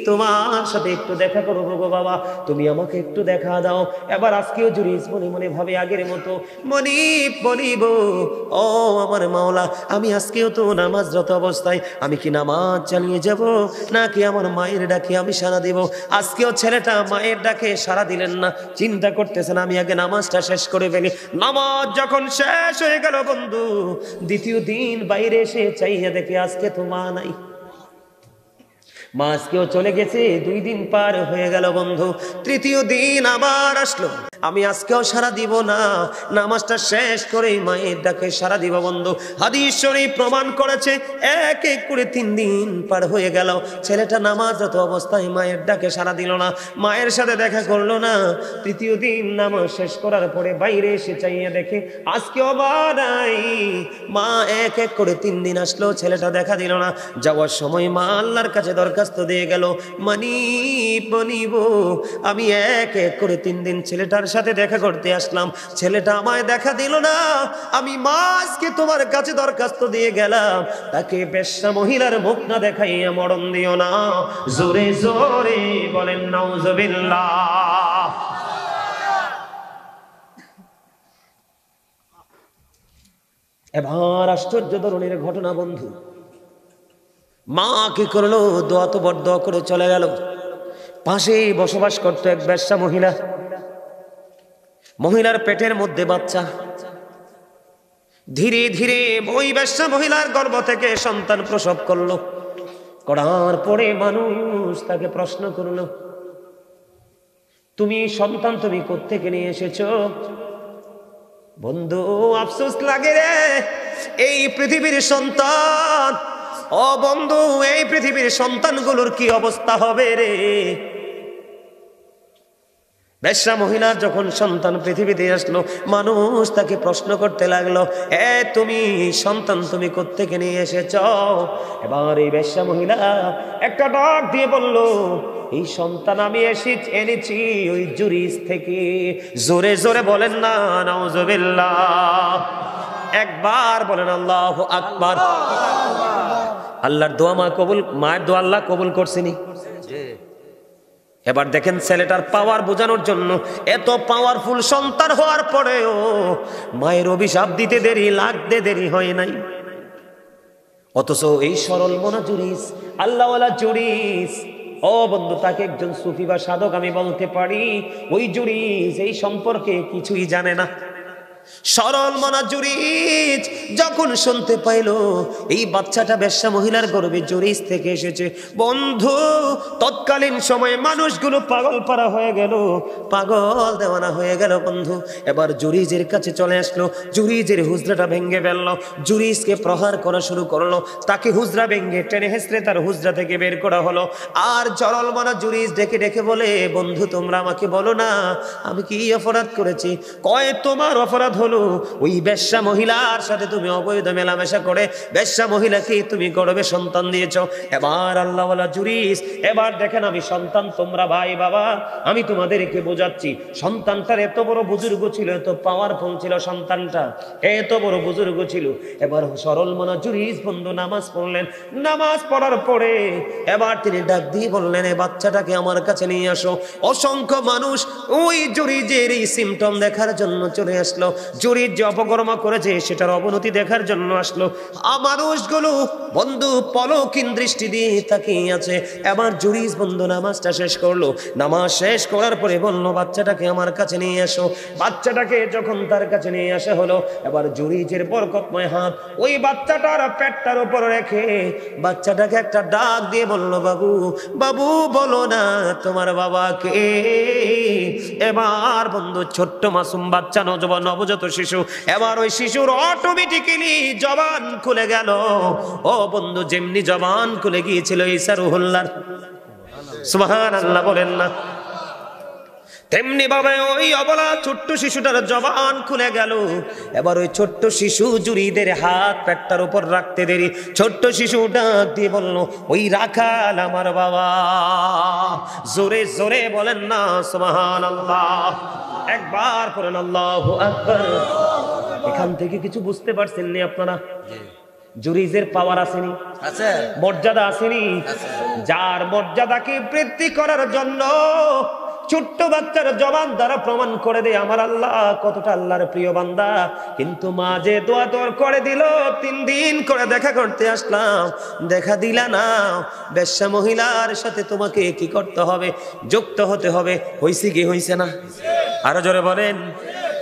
তোমার সাথে একটু দেখা করবো গো বাবা, তুমি আমাকে একটু দেখা দাও। এবার আজকেও জুরিস মনে মনে ভাবে আগের মতো, বলিব, ও আমার মাওলা, আমি আজকেও তো নামাজরত অবস্থায়, আমি কি নামাজ চালিয়ে যাব, নাকি আমার মায়ের ডাকে আমি সাড়া দেব? আজকেও ছেলেটা মায়ের ডাকে সাড়া দিলেন না, চিন্তা করতেছেন আমি আগে নামাজটা শেষ করে ফেলি। নামাজ যখন শেষ হয়ে গেল বন্ধু, দ্বিতীয় দিন বাইরে এসে চাইয়া দেখে আজকে তো মা নাই। মা আজকেও চলে গেছে, 2 দিন পার হয়ে গেল বন্ধু। তৃতীয় দিন আবার আসলো, আমি আজকেও সারা দিব না, নামাজটা শেষ করে মায়ের ডাকে সারা দিব বন্ধু। হাদিস শরীফ প্রমাণ করেছে, এক এক করে 3 দিন পার হয়ে গেল, ছেলেটা নামাজরত অবস্থায় মায়ের ডাকে সারা দিল না, মায়ের সাথে দেখা করলো না। তৃতীয় দিন নামাজ শেষ করার পরে বাইরে এসে চাইয়ে দেখে আজকেও মা নাই। মা এক এক করে 3 দিন আসলো, ছেলেটা দেখা দিল না। যাওয়ার সময় মা আল্লাহর কাছে দরখাস্ত দিয়ে গেল, মানিব, আমি এক এক করে 3 দিন ছেলেটার সাথে দেখা করতে আসলাম, ছেলেটা আমায় দেখা দিল না। আমি মা আজকে তোমার কাছে দরখাস্ত দিয়ে গেলাম, তাকে বেশ্যা মহিলার মুখ না দেখাইয়া মরণ দিও না। জোরে জোরে বলেন নাউজুবিল্লাহ। এবার আশ্চর্য ধরনের ঘটনা বন্ধু। মা কি করলো, দোয়া তো বড় দোয়া করে চলে গেল। পাশেই বসবাস করতো এক বেশ্যা মহিলা, মহিলার পেটের মধ্যে বাচ্চা। ধীরে ধীরে ওই বেশ্যা মহিলার গর্ভ থেকে সন্তান প্রসব করলো। করার পরে মানুষ তাকে প্রশ্ন করলো, তুমি সন্তান তুমি কোত্থেকে নিয়ে এসেছো? বন্ধু আফসোস লাগে রে, এই পৃথিবীর সন্তান, ও বন্ধু এই পৃথিবীর সন্তানগুলোর কি অবস্থা হবে রে। বেশ্যা মহিলার যখন সন্তান পৃথিবীতে আসলো, মানুষ তাকে প্রশ্ন করতে লাগলো, তুমি সন্তান তুমি কোত্থেকে নিয়ে এসেছ? এবার এই বেশ্যা মহিলা একটা ডাক দিয়ে বলল, এই সন্তান আমি এনেছি ওই জুরিস থেকে। জোরে জোরে বলেন না নাউজুবিল্লাহ। একবার বলেন আল্লাহু আকবার। আল্লাহর দোয়া মায়ের দোয়া আল্লাহ কবুল করছেনি। এবার দেখেন ছেলেটার পাওয়ার বোঝানোর জন্য, এত পাওয়ারফুল সন্তান হওয়ার পরেও মায়ের অভিশাপ দিতে লাগতে দেরি হয় নাই। অথচ এই সরল মনা জুরিস, আল্লাহওয়ালা জুরিস, ও বন্ধু তাকে একজন সুফি বা সাধক আমি বলতে পারি, ওই জুরিস এই সম্পর্কে কিছুই জানে না। সরল মনা জুরিজ যখন শুনতে পাইল এই বাচ্চাটা বেশ্যা মহিলার গর্ভে জুরিজ থেকে এসেছে, বন্ধু তৎকালীন সময়ে মানুষগুলো পাগল পারা হয়ে গেল, পাগল দেওয়ানা হয়ে গেল বন্ধু। এবার জুরিজের কাছে চলে আসলো, জুরিজের হুজরাটা ভেঙে ফেললো, জুরিজকে প্রহার করা শুরু করলো, তাকে হুজরা ভেঙে টেনে হেসড়ে তার হুজরা থেকে বের করা হলো। আর সরল মনা জুরিজ ডেকে ডেকে বলে, বন্ধু তোমরা আমাকে বলো না আমি কি অপরাধ করেছি? কয় তোমার অপরাধ হলো ওই বেশ্যা মহিলার সাথে তুমি অবৈধ মেলামেশা করে বেশ্যা মহিলাকে তুমি গর্ভে সন্তান দিয়েছো। এবার আল্লাহওয়ালা জুরিস, এবার দেখেন আমি সন্তান, তোমরা ভাই বাবা আমি তোমাদেরকে বোঝাচ্ছি, সন্তানটার এত বড় বুজুর্গ ছিল, এত পাওয়ারফুল ছিল সন্তানটা, এত বড় বুজুর্গ ছিল। এবার সরল মনা জুরিস বন্ধু নামাজ পড়লেন, নামাজ পড়ার পরে এবার তিনি ডাক দিয়ে বললেন, এই বাচ্চাটাকে আমার কাছে নিয়ে আসো। অসংখ্য মানুষ ওই জুরিজের এই সিমটম দেখার জন্য চলে আসলো, জুরিজ যে অপকর্ম করেছে সেটার অবনতি দেখার জন্য আসলো। মানুষগুলো বন্ধু পলকিন দৃষ্টি দিয়ে তাকিয়ে আছে। এবার জুরিজ বন্ধু নামাজটা শেষ করলো, নামাজ শেষ করার পরে বললো, বাচ্চাটাকে আমার কাছে নিয়ে আসো। বাচ্চাটাকে যখন তার কাছে নিয়ে আসা হলো, এবার জুরিজের বরকতময় হাত ওই বাচ্চাটার পেটটার উপর রেখে বাচ্চাটাকে একটা ডাক দিয়ে বললো, বাবু বাবু বলো না তোমার বাবাকে। এবার বন্ধু ছোট্ট মাসুম বাচ্চা, নবজাত শিশু, এবার ওই শিশুর অটোমেটিক্যালি জবান খুলে গেল। ও বন্ধু যেমনি জবান খুলে গিয়েছিল ঈসা রুহুল্লাহর, সুবহানাল্লাহ বলেন না, তেমনি ভাবে ওই অবলা ছোট্ট শিশুটার জবান খুলে গেল। এবার ওই ছোট্ট শিশু জুরিদের হাত পেটটার উপর রাখতে দেরি ছোট্ট শিশু ডাক দিয়ে বলল, ওই রাখাল আমার বাবা। জোরে জোরে বলেন না সুবহানাল্লাহ। একবার পড়েন আল্লাহু আকবার। এখান থেকে কিছু বুঝতে পারছেন নি আপনারা? জুরিজের পাওয়ার আসেনি, মর্যাদা আসেনি। যার মর্যাদাকে বৃদ্ধি করার জন্য ছোট্ট বাচ্চার জবান দ্বারা প্রমাণ করে দেয় আমার আল্লাহ কতটা আল্লাহর প্রিয় বান্দা। কিন্তু মা যে দোয়া তোর করে দিল, 3 দিন করে দেখা করতে আসলাম, দেখা দিলা না। বেশ্যা মহিলার সাথে তোমাকে কি করতে হবে? যুক্ত হতে হবে। হইছে কি হইছে না? আরো জোরে বলেন।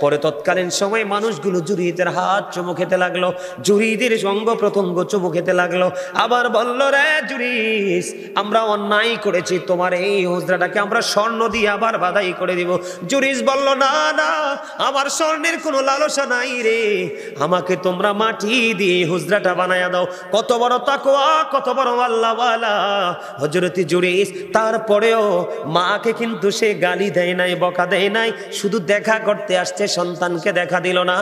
পরে তৎকালীন সময় মানুষগুলো জুরিদের হাত চুমু খেতে লাগলো, জুরিদের অঙ্গ প্রত্যঙ্গ চুমু খেতে লাগলো। আবার বলল, রে জুরিস, আমরা অন্যায় করেছি, তোমার এই হুজরাটাকে আমরা স্বর্ণ দিয়ে আবার বাধাই করে দিব। জুরিস বলল, না না, আমার স্বর্ণের কোনো লালসা নাই রে, আমাকে তোমরা মাটি দিয়ে হুজরাটা বানায়া দাও। কত বড় তাকওয়া, কত বড় আল্লাহওয়ালা হযরত জুরিস। তারপরেও মাকে কিন্তু সে গালি দেয় নাই, বকা দেয় নাই, শুধু দেখা করতে আসছে, সন্তানকে দেখা দিল না।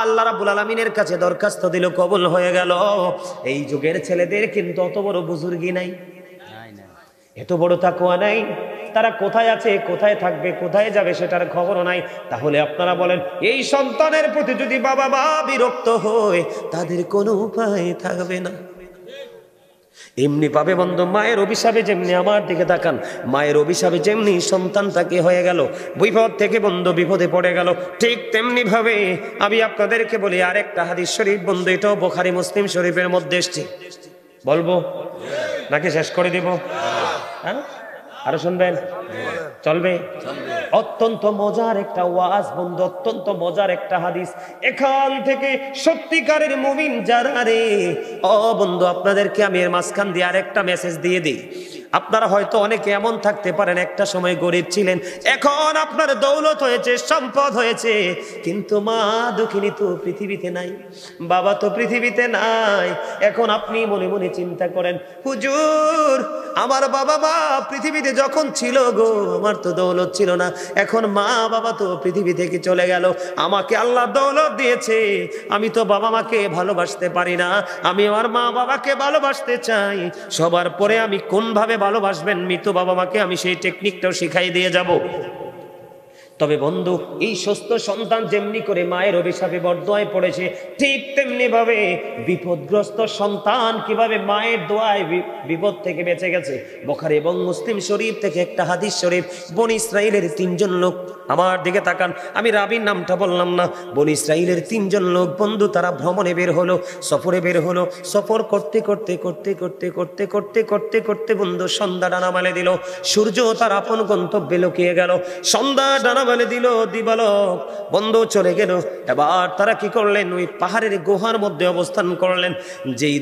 আল্লাহ রাব্বুল আলামিনের কাছে দরখাস্ত দিল, কবুল হয়ে গেল। এই যুগের ছেলেদের কিন্তু অত বড় বুজুর্গি নাই, এত বড় তাকওয়া নাই। তারা কোথায় আছে, কোথায় থাকবে, কোথায় যাবে সেটার খবরও নাই। তাহলে আপনারা বলেন, এই সন্তানের প্রতি যদি বাবা মা বিরক্ত হয়, তাদের কোনো উপায় থাকবে না। এমনি পাবে বন্ধু, মায়ের অভিশাপে যেমনি, আমার দিকে তাকান, মায়ের অভিশাপে যেমনি সন্তানটাকে হয়ে গেল, বিপদ থেকে বন্ধু বিপদে পড়ে গেল, ঠিক তেমনি ভাবে আমি আপনাদেরকে বলি আরেকটা হাদিস শরীফ বন্ধু, এটাও বুখারী মুসলিম শরীফের মধ্যে এসেছে। বলবো নাকি শেষ করে দিব? হ্যাঁ, আরো শুনবেন? চলবে? অত্যন্ত মজার একটা ওয়াজ বন্ধু, অত্যন্ত মজার একটা হাদিস। এখান থেকে সত্যিকারের মুমিন যারা রে, ও বন্ধু, আপনাদেরকে আমি এর মাঝখান দিয়ে আরেকটা মেসেজ দিয়ে দিই। আপনারা হয়তো অনেকে এমন থাকতে পারেন, একটা সময় গরিব ছিলেন, এখন আপনার দৌলত হয়েছে, সম্পদ হয়েছে, কিন্তু মা দুঃখিনী তো পৃথিবীতে নাই, বাবা তো পৃথিবীতে নাই। এখন আপনি মনে মনে চিন্তা করেন, হুজুর, আমার বাবা মা পৃথিবীতে যখন ছিল গো, আমার তো দৌলত ছিল না, এখন মা বাবা তো পৃথিবী থেকে চলে গেল, আমাকে আল্লাহ দৌলত দিয়েছে, আমি তো বাবা মাকে ভালোবাসতে পারি না, আমি আমার মা বাবাকে ভালোবাসতে চাই। সবার পরে আমি কোন ভাবে ভালোবাসবেন মৃত বাবা মাকে, আমি সেই টেকনিকটাও শিখাই দিয়ে যাব। তবে বন্ধু, এই সুস্থ সন্তান যেমনি করে মায়ের অভিশাপে বরদোয়ায় পড়েছে, ঠিক তেমনি ভাবে বিপদগ্রস্ত সন্তান কিভাবে মায়ের দোয়ায় বিপদ থেকে বেঁচে গেছে। বুখারী এবং মুসলিম শরীফ থেকে একটা হাদিস শরীফ, বনি ইসরাইলের 3 জন লোক, আমার দিকে তাকান, আমি রাবির নামটা বললাম না, বনি ইসরাইলের 3 জন লোক বন্ধু, তারা ভ্রমণে বের হলো, সফরে বের হলো। সফর করতে করতে করতে করতে করতে করতে করতে করতে বন্ধু সন্ধ্যা ডানা মেলে দিল, সূর্য তার আপন গন্তব্যে লুকিয়ে গেল, সন্ধ্যা ডানা মেলে দিল, দিবালোক বন্ধু চলে গেল। এবার তারা কি করলেন, ওই পাহাড়ের গুহার মধ্যে অবস্থান করলেন। যেই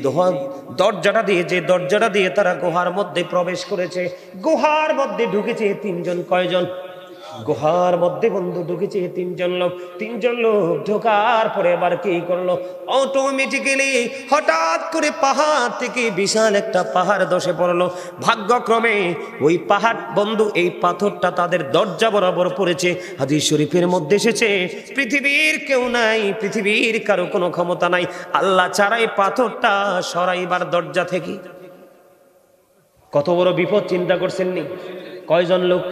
দরজাটা দিয়ে, যে দরজাটা দিয়ে তারা গুহার মধ্যে প্রবেশ করেছে, গুহার মধ্যে ঢুকেছে 3 জন। কয়জন? গুহার মধ্যে বন্ধু ঢুকেছে 3 জন লোক। 3 জন লোক ঢোকার পরে এবার কি করলো, অটোমেটিক্যালি হঠাৎ করে পাহাড় থেকে বিশাল একটা পাহাড় ধসে পড়লো। ভাগ্যক্রমে ওই পাহাড় বন্ধু, এই পাথরটা তাদের দরজা বরাবর পড়েছে। হাদিস শরীফের মধ্যে এসেছে, পৃথিবীর কেউ নাই, পৃথিবীর কারো কোনো ক্ষমতা নাই আল্লাহ ছাড়াই পাথরটা সরাইবার দরজা থেকে। কত বড় বিপদ চিন্তা করছেন নি? কয়জন লোক?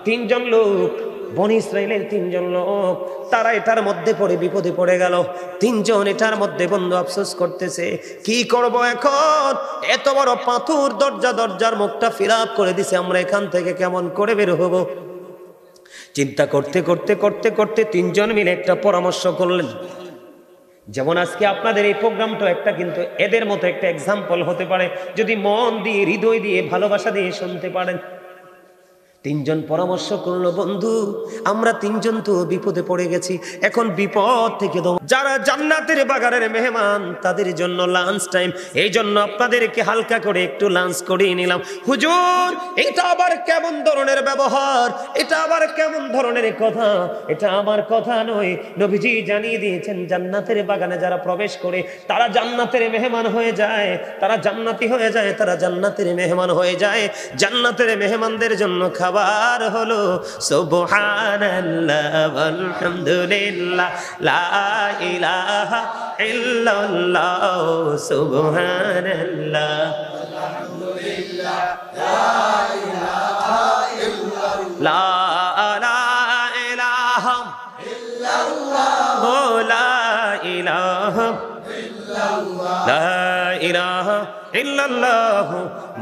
3 জন লোক, বনি ইসরাইলের 3 জন লোক, তারা এটার মধ্যে পড়ে বিপদে পড়ে গেল। 3 জন এটার মধ্যে বন্ধু আফসোস করতেছে, কি করব এখন, এত বড় পাথর দরজার মুখটা ফিরাপ করে দিছে, আমরা এখান থেকে কেমন করে বের হব? চিন্তা করতে করতে করতে করতে 3 জন মিলে একটা পরামর্শ করলেন। যেমন আজকে আপনাদের এই প্রোগ্রামটা একটা কিন্তু এদের মতো একটা এক্সাম্পল হতে পারে, যদি মন দিয়ে, হৃদয় দিয়ে, ভালোবাসা দিয়ে শুনতে পারেন। 3 জন পরামর্শ করলো, বন্ধু আমরা 3 জন তো বিপদে পড়ে গেছি, এখন বিপদ থেকে যারা জান্নাতের বাগানের মেহমান তাদের জন্য লাঞ্চ টাইম, এই জন্য আপনাদেরকে হালকা করে একটু লাঞ্চ করিয়ে নিলাম। হুজুর, এটা আবার কেমন ধরনের ব্যবহার, এটা আবার কেমন ধরনের কথা? এটা আমার কথা নয়, নবীজি জানিয়ে দিয়েছেন জান্নাতের বাগানে যারা প্রবেশ করে তারা জান্নাতের মেহমান হয়ে যায়, তারা জান্নাতি হয়ে যায়, তারা জান্নাতের মেহমান হয়ে যায়। জান্নাতের মেহমানদের জন্য খাবার হলো সুবহানাল্লাহ আলহামদুলিল্লাহ লা ইলাহা ইল্লাল্লাহ সুবহানাল্লাহ আলহামদুলিল্লাহ লা ইলাহা ইল্লাল্লাহ লা ইলাহা ইল্লাল্লাহ লা ইলাহা ইল্লাল্লাহ লা ইলাহা ইল্লাল্লাহ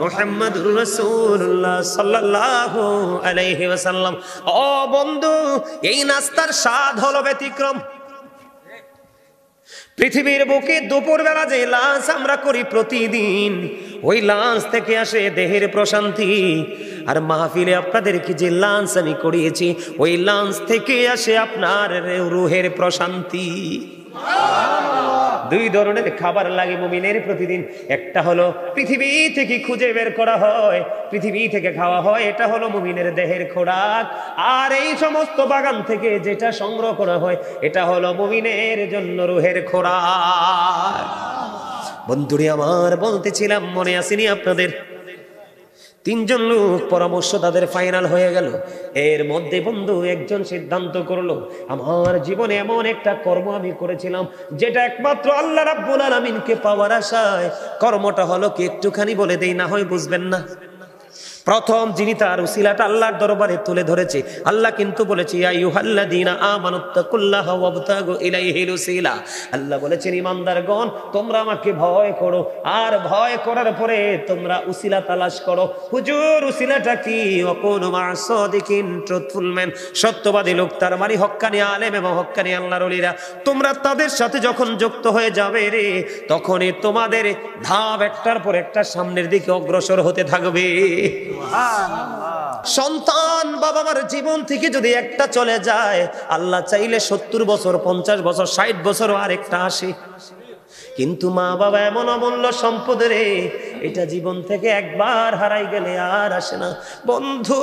মুহাম্মাদুর রাসূলুল্লাহ সাল্লাল্লাহু আলাইহি ওয়াসাল্লাম। ও বন্ধু, এই নাস্তার স্বাদ হলো ব্যতিক্রম। পৃথিবীর বুকে দুপুরবেলা যে লাঞ্চ আমরা করি প্রতিদিন, ওই লাঞ্চ থেকে আসে দেহের প্রশান্তি। আর মাহফিলে আপনাদেরকে যে লাঞ্চ আমি করিয়েছি, ওই লাঞ্চ থেকে আসে আপনার রুহের প্রশান্তি। দুই ধরনের খাবার লাগে মুমিনের প্রতিদিন। একটা হলো পৃথিবী থেকে খুঁজে বের করা হয়, পৃথিবী থেকে খাওয়া হয়, এটা হলো মুমিনের দেহের খোরাক। আর এই সমস্ত বাগান থেকে যেটা সংগ্রহ করা হয়, এটা হলো মুমিনের জন্য রুহের খোরাক। বন্ধুরে আমার, বলতেছিলাম মনে আসেনি আপনাদের? তিনজন লোক পরামর্শ তাদের ফাইনাল হয়ে গেল। এর মধ্যে বন্ধু একজন সিদ্ধান্ত করলো, আমার জীবনে এমন একটা কর্ম আমি করেছিলাম যেটা একমাত্র আল্লাহ রাব্বুল আলামিনকে পাওয়ার আশায়। কর্মটা হলো কি একটুখানি বলে দেই, না হয় বুঝবেন না। প্রথম যিনি তার উসিলাটা আল্লাহর দরবারে তুলে ধরেছে, আল্লাহ কিন্তু বলেছে ইয়া আইয়ুহাল্লাযীনা আমানুত্তাকুল্লাহা ওয়াবতাগু ইলাইহিল ওসিলা। আল্লাহ বলেছেন ইমানদারগণ, তোমরা আমাকে ভয় করো, আর ভয় করার পরে তোমরা উসিলা তালাশ করো। হুজুর উসিলাটা কি? ওয়াকুনু মা'আস সাদিকিন, ট্রুথফুল ম্যান, সত্যবাদী লোক, তার মানে হক্কানি আলেম এবং হক্কানি আল্লাহর ওলিরা। তোমরা তাদের সাথে যখন যুক্ত হয়ে যাবে রে, তখনই তোমাদের ধাপ একটার পর একটা সামনের দিকে অগ্রসর হতে থাকবে। সন্তান বাবা মার জীবন থেকে যদি একটা চলে যায়, আল্লাহ চাইলে 70 বছর, 50 বছর, 60 বছরও আরেকটা আসে। কিন্তু মা বাবা এমন অমূল্য সম্পদ রে, এটা জীবন থেকে একবার হারাই গেলে আর আসে না বন্ধু,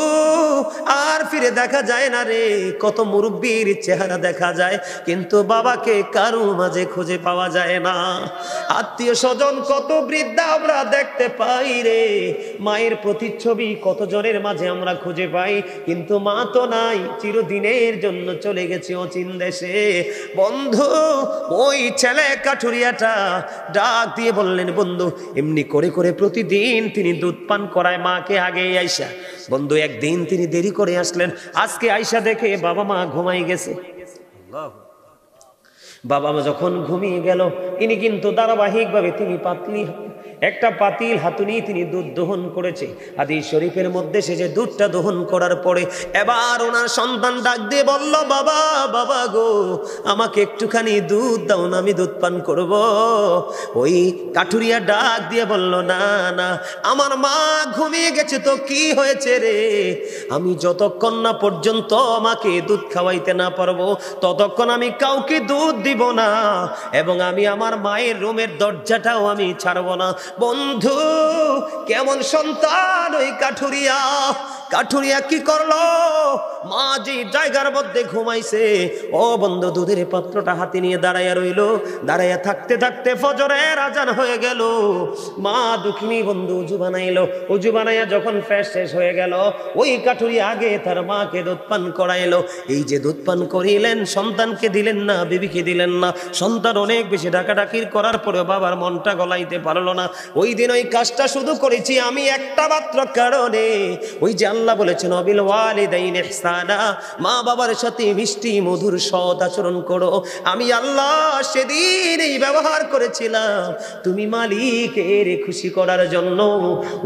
আর ফিরে দেখা যায় না রে। কত মুরব্বীর চেহারা দেখা যায়, কিন্তু বাবাকে কারো মাঝে খুঁজে পাওয়া যায় না। আত্মীয় স্বজন কত বৃদ্ধা আমরা দেখতে পাই রে, মায়ের প্রতিচ্ছবি কত জনের মাঝে আমরা খুঁজে পাই, কিন্তু মা তো নাই, চিরদিনের জন্য চলে গেছে অচিন দেশে। বন্ধু ওই ছেলে কাঠুরিয়াটা ডাক দিয়ে বললেন, বন্ধু এমনি করে করে প্রতিদিন তিনি দুধ পান করায় মাকে আগে আইসা। বন্ধু একদিন তিনি দেরি করে আসলেন, আজকে আইসা দেখে বাবা মা ঘুমাই গেছে। বাবা মা যখন ঘুমিয়ে গেল, ইনি কিন্তু ধারাবাহিকভাবে তিনি একটা পাতিল হাতুনি তিনি দুধ দহন করেছে। হাদিস শরীফের মধ্যে সে যে দুধটা দহন করার পরে এবার ওনার সন্তান ডাক দিয়ে বলল, বাবা বাবা গো, আমাকে একটুখানি দুধ দাও না, আমি দুধ পান করব। ওই কাঠুরিয়া ডাক দিয়ে বলল, না না, আমার মা ঘুমিয়ে গেছে তো কি হয়েছে রে, আমি যতক্ষণ না পর্যন্ত আমাকে দুধ খাওয়াইতে না পারবো ততক্ষণ আমি কাউকে দুধ দিব না, এবং আমি আমার মায়ের রুমের দরজাটাও আমি ছাড়বো না। বন্ধু কেমন সন্তান ওই কাঠুরিয়া! কাঠুরিয়া কি করলো? মা যে জায়গার মধ্যে ঘুমাইছে, ও বন্ধু দুধের পাত্রটা হাতে নিয়ে দাঁড়াইয়া রইল। দাঁড়াইয়া থাকতে থাকতে ফজরের আজান হয়ে গেল। মা দুঃখিনী বন্ধু উজু বানাইলো, উজু বানাইয়া যখন ফ্রেশ শেষ হয়ে গেল, ওই কাঠুরিয়া আগে তার মাকে দুধ পান করাইলো। এই যে দুধ পান করিলেন, সন্তানকে দিলেন না, বিবিকে দিলেন না। সন্তান অনেক বেশি ডাকাডাকির করার পরে বাবার মনটা গলাইতে পারলো না। ওই দিন ওই কাজটা শুধু করেছি আমি একটা মাত্র কারণে, ওই যে আল্লাহ বলেছেন অবিল ওয়ালিদাইন ইহসানা, মা বাবার সাথে মিষ্টি মধুর সৎ আচরণ করো। আমি আল্লাহ সেদিন এই ব্যবহার করেছিলাম তুমি মালিকের খুশি করার জন্য।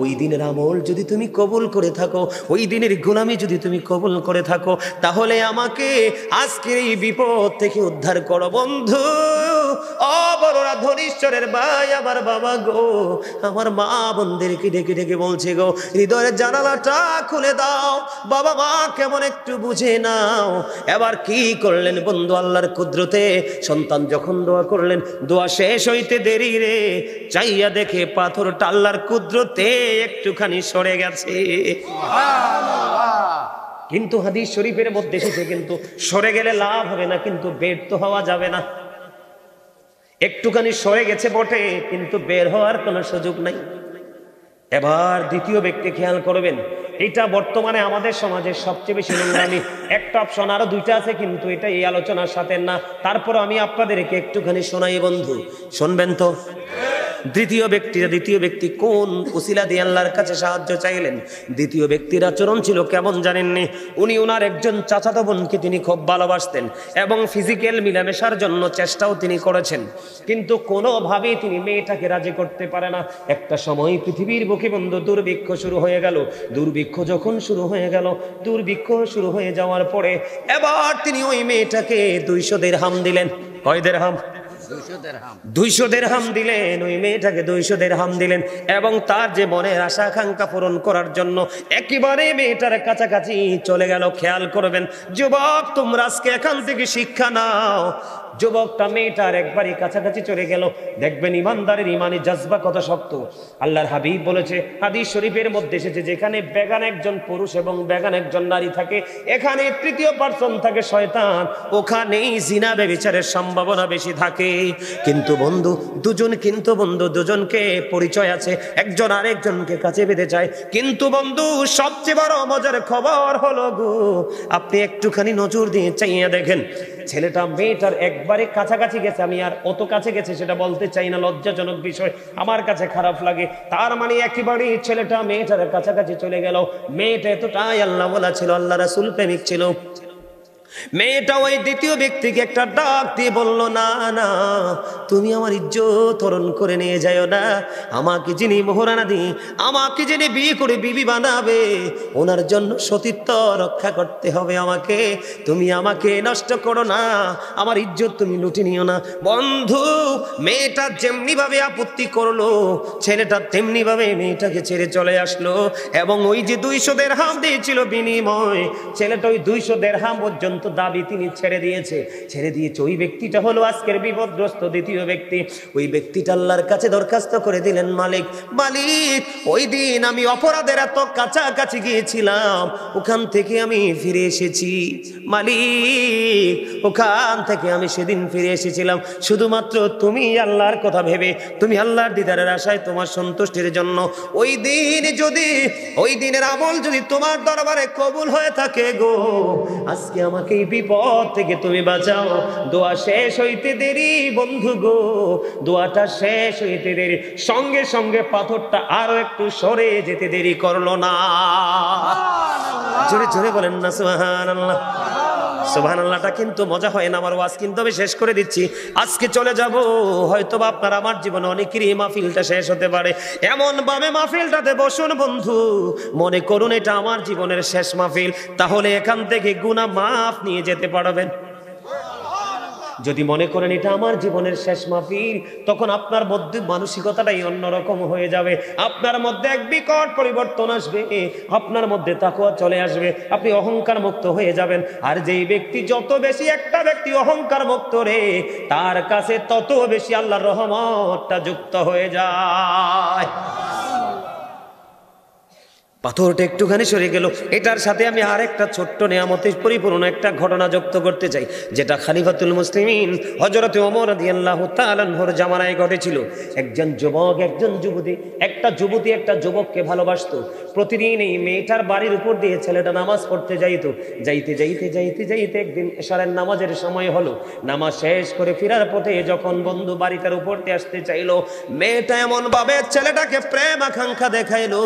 ওই দিনের আমল যদি তুমি কবুল করে থাকো, ওই দিনের গোলামি যদি তুমি কবুল করে থাকো, তাহলে আমাকে আজকের এই বিপদ থেকে উদ্ধার করো। বন্ধু ও বড়রা, ধনীশ্বরের ভাই, আমার বাবা গো, আমার মা বোনদেরকে ডেকে ডেকে বলছে গো, হৃদয়ের জানালাটা খুলে দাও, বাবা মা কেমন একটু বুঝে নাও। এবার কি করলেন বন্ধু আল্লাহর কুদরতে, সন্তান যখন দোয়া করলেন, দোয়া শেষ হইতে দেরি রে, চাইয়া দেখে পাথরটা আল্লাহর কুদরতে একটুখানি সরে গেছে। কিন্তু হাদিস শরীফের মধ্যে এসেছে, কিন্তু সরে গেলে লাভ হবে না, কিন্তু বের তো হওয়া যাবে না। একটুখানি সরে গেছে বটে, কিন্তু বের হওয়ার কোনো সুযোগ নাই। এবার দ্বিতীয় ব্যক্তি খেয়াল করবেন, এটা বর্তমানে আমাদের সমাজের সবচেয়ে বেশি নোংরামি। একটা অপশন, আরো দুইটা আছে, কিন্তু এটা এই আলোচনার সাথে না। তারপর আমি আপনাদেরকে একটুখানি শোনাই বন্ধু, শুনবেন তো? দ্বিতীয় ব্যক্তি কোন উসিলা দিয়ে আল্লাহর কাছে সাহায্য চাইলেন? দ্বিতীয় ব্যক্তির আচরণ ছিল কেমন জানেননি? উনি ওনার একজন চাচাতো বোনকে তিনি খুব ভালোবাসতেন এবং ফিজিক্যাল মিলামেশার জন্য চেষ্টাও তিনি করেছেন, কিন্তু কোনোভাবেই তিনি মেয়েটাকে রাজি করতে পারে না। একটা সময় পৃথিবীর বুকে বন্ধু দুর্ভিক্ষ শুরু হয়ে গেল। দুর্ভিক্ষ যখন শুরু হয়ে গেল, দুর্ভিক্ষ শুরু হয়ে যাওয়ার পরে এবার তিনি ওই মেয়েটাকে 200 দিরহাম দিলেন। কয় দিরহাম? 200 দিরহাম দিলেন, ওই মেয়েটাকে 200 দিরহাম দিলেন এবং তার যে মনের আশা আকাঙ্ক্ষা পূরণ করার জন্য একেবারে মেয়েটার কাছাকাছি চলে গেল। খেয়াল করবেন যুবক, তোমরা আজকে এখান থেকে শিক্ষা নাও। যুবকটা মেয়েটার একবারই কাছাকাছি চলে গেল। দেখবেন ইমানদারের ইমানি জজবা কত শক্ত। আল্লাহর হাবিব বলেছে, হাদিস শরীফের মধ্যে এসেছে, যেখানে বেগান একজন পুরুষ এবং বেগান একজন নারী থাকে, এখানে তৃতীয় পার্সন থাকে শয়তান, ওখানেই জিনা ব্যভিচারের সম্ভাবনা বেশি থাকে। কিন্তু বন্ধু দুজনকে পরিচয় আছে, একজন আরেকজনকে কাছে বেঁধে যায়। কিন্তু বন্ধু সবচেয়ে বড় মজার খবর হলো গো, আপনি একটুখানি নজর দিয়ে চাইয়া দেখেন, ছেলেটা মেয়েটার একবারে কাছাকাছি গেছে। আমি আর অত কাছে গেছে সেটা বলতে চাই না, লজ্জাজনক বিষয়, আমার কাছে খারাপ লাগে। তার মানে একেবারে ছেলেটা মেয়েটার কাছাকাছি চলে গেল। মেয়েটা এতটাই আল্লাহ বলা ছিল, আল্লাহ রাসূল প্রেমিক ছিল। মেয়েটা ওই দ্বিতীয় ব্যক্তিকে একটা ডাক দিয়ে বলল, না না, তুমি আমার ইজ্জত হরণ করে নিয়ে যাও না। আমাকে যিনি মোহরানা দিয়ে আমাকে যিনি বিয়ে করে বিবি বানাবে, ওনার জন্য সতীত্ব রক্ষা করতে হবে আমাকে। তুমি আমাকে নষ্ট করো না, আমার ইজ্জত তুমি লুটে নিও না। বন্ধু, মেয়েটা যেমনি ভাবে আপত্তি করলো, ছেলেটা তেমনি ভাবে মেয়েটাকে ছেড়ে চলে আসলো। এবং ওই যে 200 দিরহাম দিয়েছিল বিনিময়, ছেলেটা ওই 200 দিরহাম পর্যন্ত দাবি তিনি ছেড়ে দিয়েছে। ওই ব্যক্তিটা হলো আজকের বিপদগ্রস্ত দ্বিতীয় ব্যক্তি। ওই ব্যক্তিটা আল্লাহর কাছে দরখাস্ত করে দিলেন, মালিক ওই দিন আমি অপরাধের এত কাছাকাছি গিয়েছিলাম, ওখান থেকে আমি ফিরে এসেছি। মালিক, ওখান থেকে আমি সেদিন ফিরে এসেছিলাম শুধুমাত্র তুমি আল্লাহর কথা ভেবে, তুমি আল্লাহর দিদারের আশায়, তোমার সন্তুষ্টির জন্য। ওই দিনের আমল যদি তোমার দরবারে কবুল হয়ে থাকে গো, আজকে আমাকে এই বিপদ থেকে তুমি বাঁচাও। দোয়া শেষ হইতে দেরি বন্ধু গো, দোয়াটা শেষ হইতে দেরি, সঙ্গে সঙ্গে পাথরটা আরো একটু সরে যেতে দেরি করলো না। জোরে জোরে বলেন না সুবহানাল্লাহ। সুবহানাল্লাহটা কিন্তু মজা হয় না। আমার ওয়াজ কিন্তু আমি শেষ করে দিচ্ছি, আজকে চলে যাব। হয়তো বা আপনার আমার জীবনে অনেকেরই মাহফিলটা শেষ হতে পারে, এমন ভাবে মাহফিলটাতে বসুন বন্ধু, মনে করুন এটা আমার জীবনের শেষ মাহফিল, তাহলে এখান থেকে গুনাহ মাফ নিয়ে যেতে পারবেন। যদি মনে করেন এটা আমার জীবনের শেষ মাহফিল, তখন আপনার মধ্যে মানসিকতাটাই অন্যরকম হয়ে যাবে। আপনার মধ্যে এক বিকট পরিবর্তন আসবে, আপনার মধ্যে তাকওয়া চলে আসবে, আপনি অহংকার মুক্ত হয়ে যাবেন। আর যেই ব্যক্তি যত বেশি একটা ব্যক্তি অহংকার মুক্ত রে, তার কাছে তত বেশি আল্লাহর রহমতটা যুক্ত হয়ে যায়। পাথরটা একটুখানি সরে গেল। এটার সাথে আমি আরেকটা ছোট্ট নেয়ামতে পরিপূর্ণ একটা ঘটনা যুক্ত করতে চাই, যেটা খলিফাতুল মুসলিমিন হযরত ওমর রাদিয়াল্লাহু তাআলা আনহুর জামানায় ঘটেছিল। একজন যুবক, একজন যুবতী, একটা যুবতী একটা যুবককে ভালোবাসতো। প্রতিদিন এই মেয়েটার বাড়ির উপর দিয়ে ছেলেটা নামাজ পড়তে যাইতো। যাইতে একদিন এশারের নামাজের সময় হলো। নামাজ শেষ করে ফেরার পথে যখন বন্ধু বাড়িটার উপর দিয়ে আসতে চাইলো, মেয়েটা এমন ভাবে ছেলেটাকে প্রেম আকাঙ্ক্ষা দেখাইলো,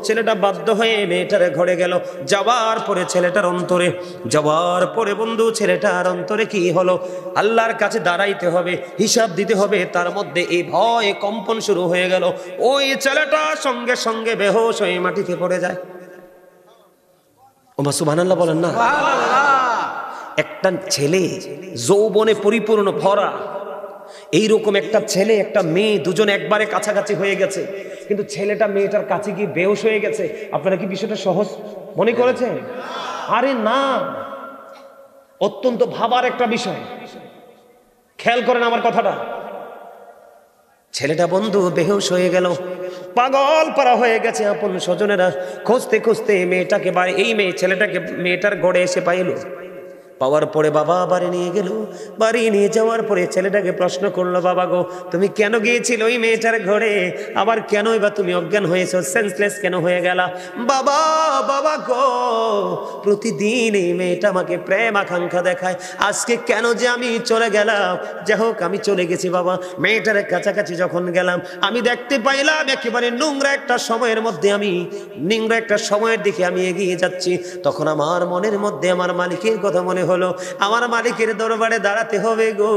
ছেলেটা বাধ্য হয়ে মেয়েটার ঘরে গেল। যাওয়ার পরে ছেলেটার অন্তরে, যাওয়ার পরে বন্ধু ছেলেটার অন্তরে কি হলো, আল্লাহর কাছে দাঁড়াইতে হবে, হিসাব দিতে হবে। তার মধ্যে এই ভয় কম্পন শুরু হয়ে গেল। ওই ছেলেটা সঙ্গে সঙ্গে বেহুশ হয়ে মাটিতে পড়ে যায়। ওমা সুবহানাল্লাহ বলেন না। একটা ছেলে যৌবনে পরিপূর্ণ ভরা, এইরকম একটা ছেলে একটা মেয়ে দুজন একবারে কাছাকাছি হয়ে গেছে, কিন্তু ছেলেটা মেয়েটার কাছে গিয়ে বেহুশ হয়ে গেছে। আপনারা কি বিষয়টা সহজ মনে করেছেন? আরে না, অত্যন্ত ভাবার একটা বিষয়। খেয়াল করেন আমার কথাটা। ছেলেটা বন্ধু বেহুশ হয়ে গেল, পাগল পারা হয়ে গেছে। আপন স্বজনেরা খুঁজতে খুঁজতে মেয়েটাকে ছেলেটাকে মেয়েটার গড়ে এসে পাইলো। পাওয়ার পরে বাবা বাড়ি নিয়ে গেল। বাড়ি নিয়ে যাওয়ার পরে ছেলেটাকে প্রশ্ন করলো, বাবা গো, তুমি কেন গিয়েছিল ওই মেয়েটার ঘরে? আবার কেনই বা তুমি অজ্ঞান হয়েছো, সেন্সলেস কেন হয়ে গেলা? বাবা গো, প্রতিদিন এই মেয়েটা আমাকে প্রেম আকাঙ্ক্ষা দেখায়, আজকে কেন যে আমি চলে গেলাম? যাই হোক, আমি চলে গেছি বাবা। মেয়েটার কাছাকাছি যখন গেলাম, আমি দেখতে পাইলাম একেবারে নোংরা একটা সময়ের দিকে আমি এগিয়ে যাচ্ছি। তখন আমার মনের মধ্যে আমার মালিকের কথা মনে হলো, আমার মালিকের দরবারে দাঁড়াতে হবে গো,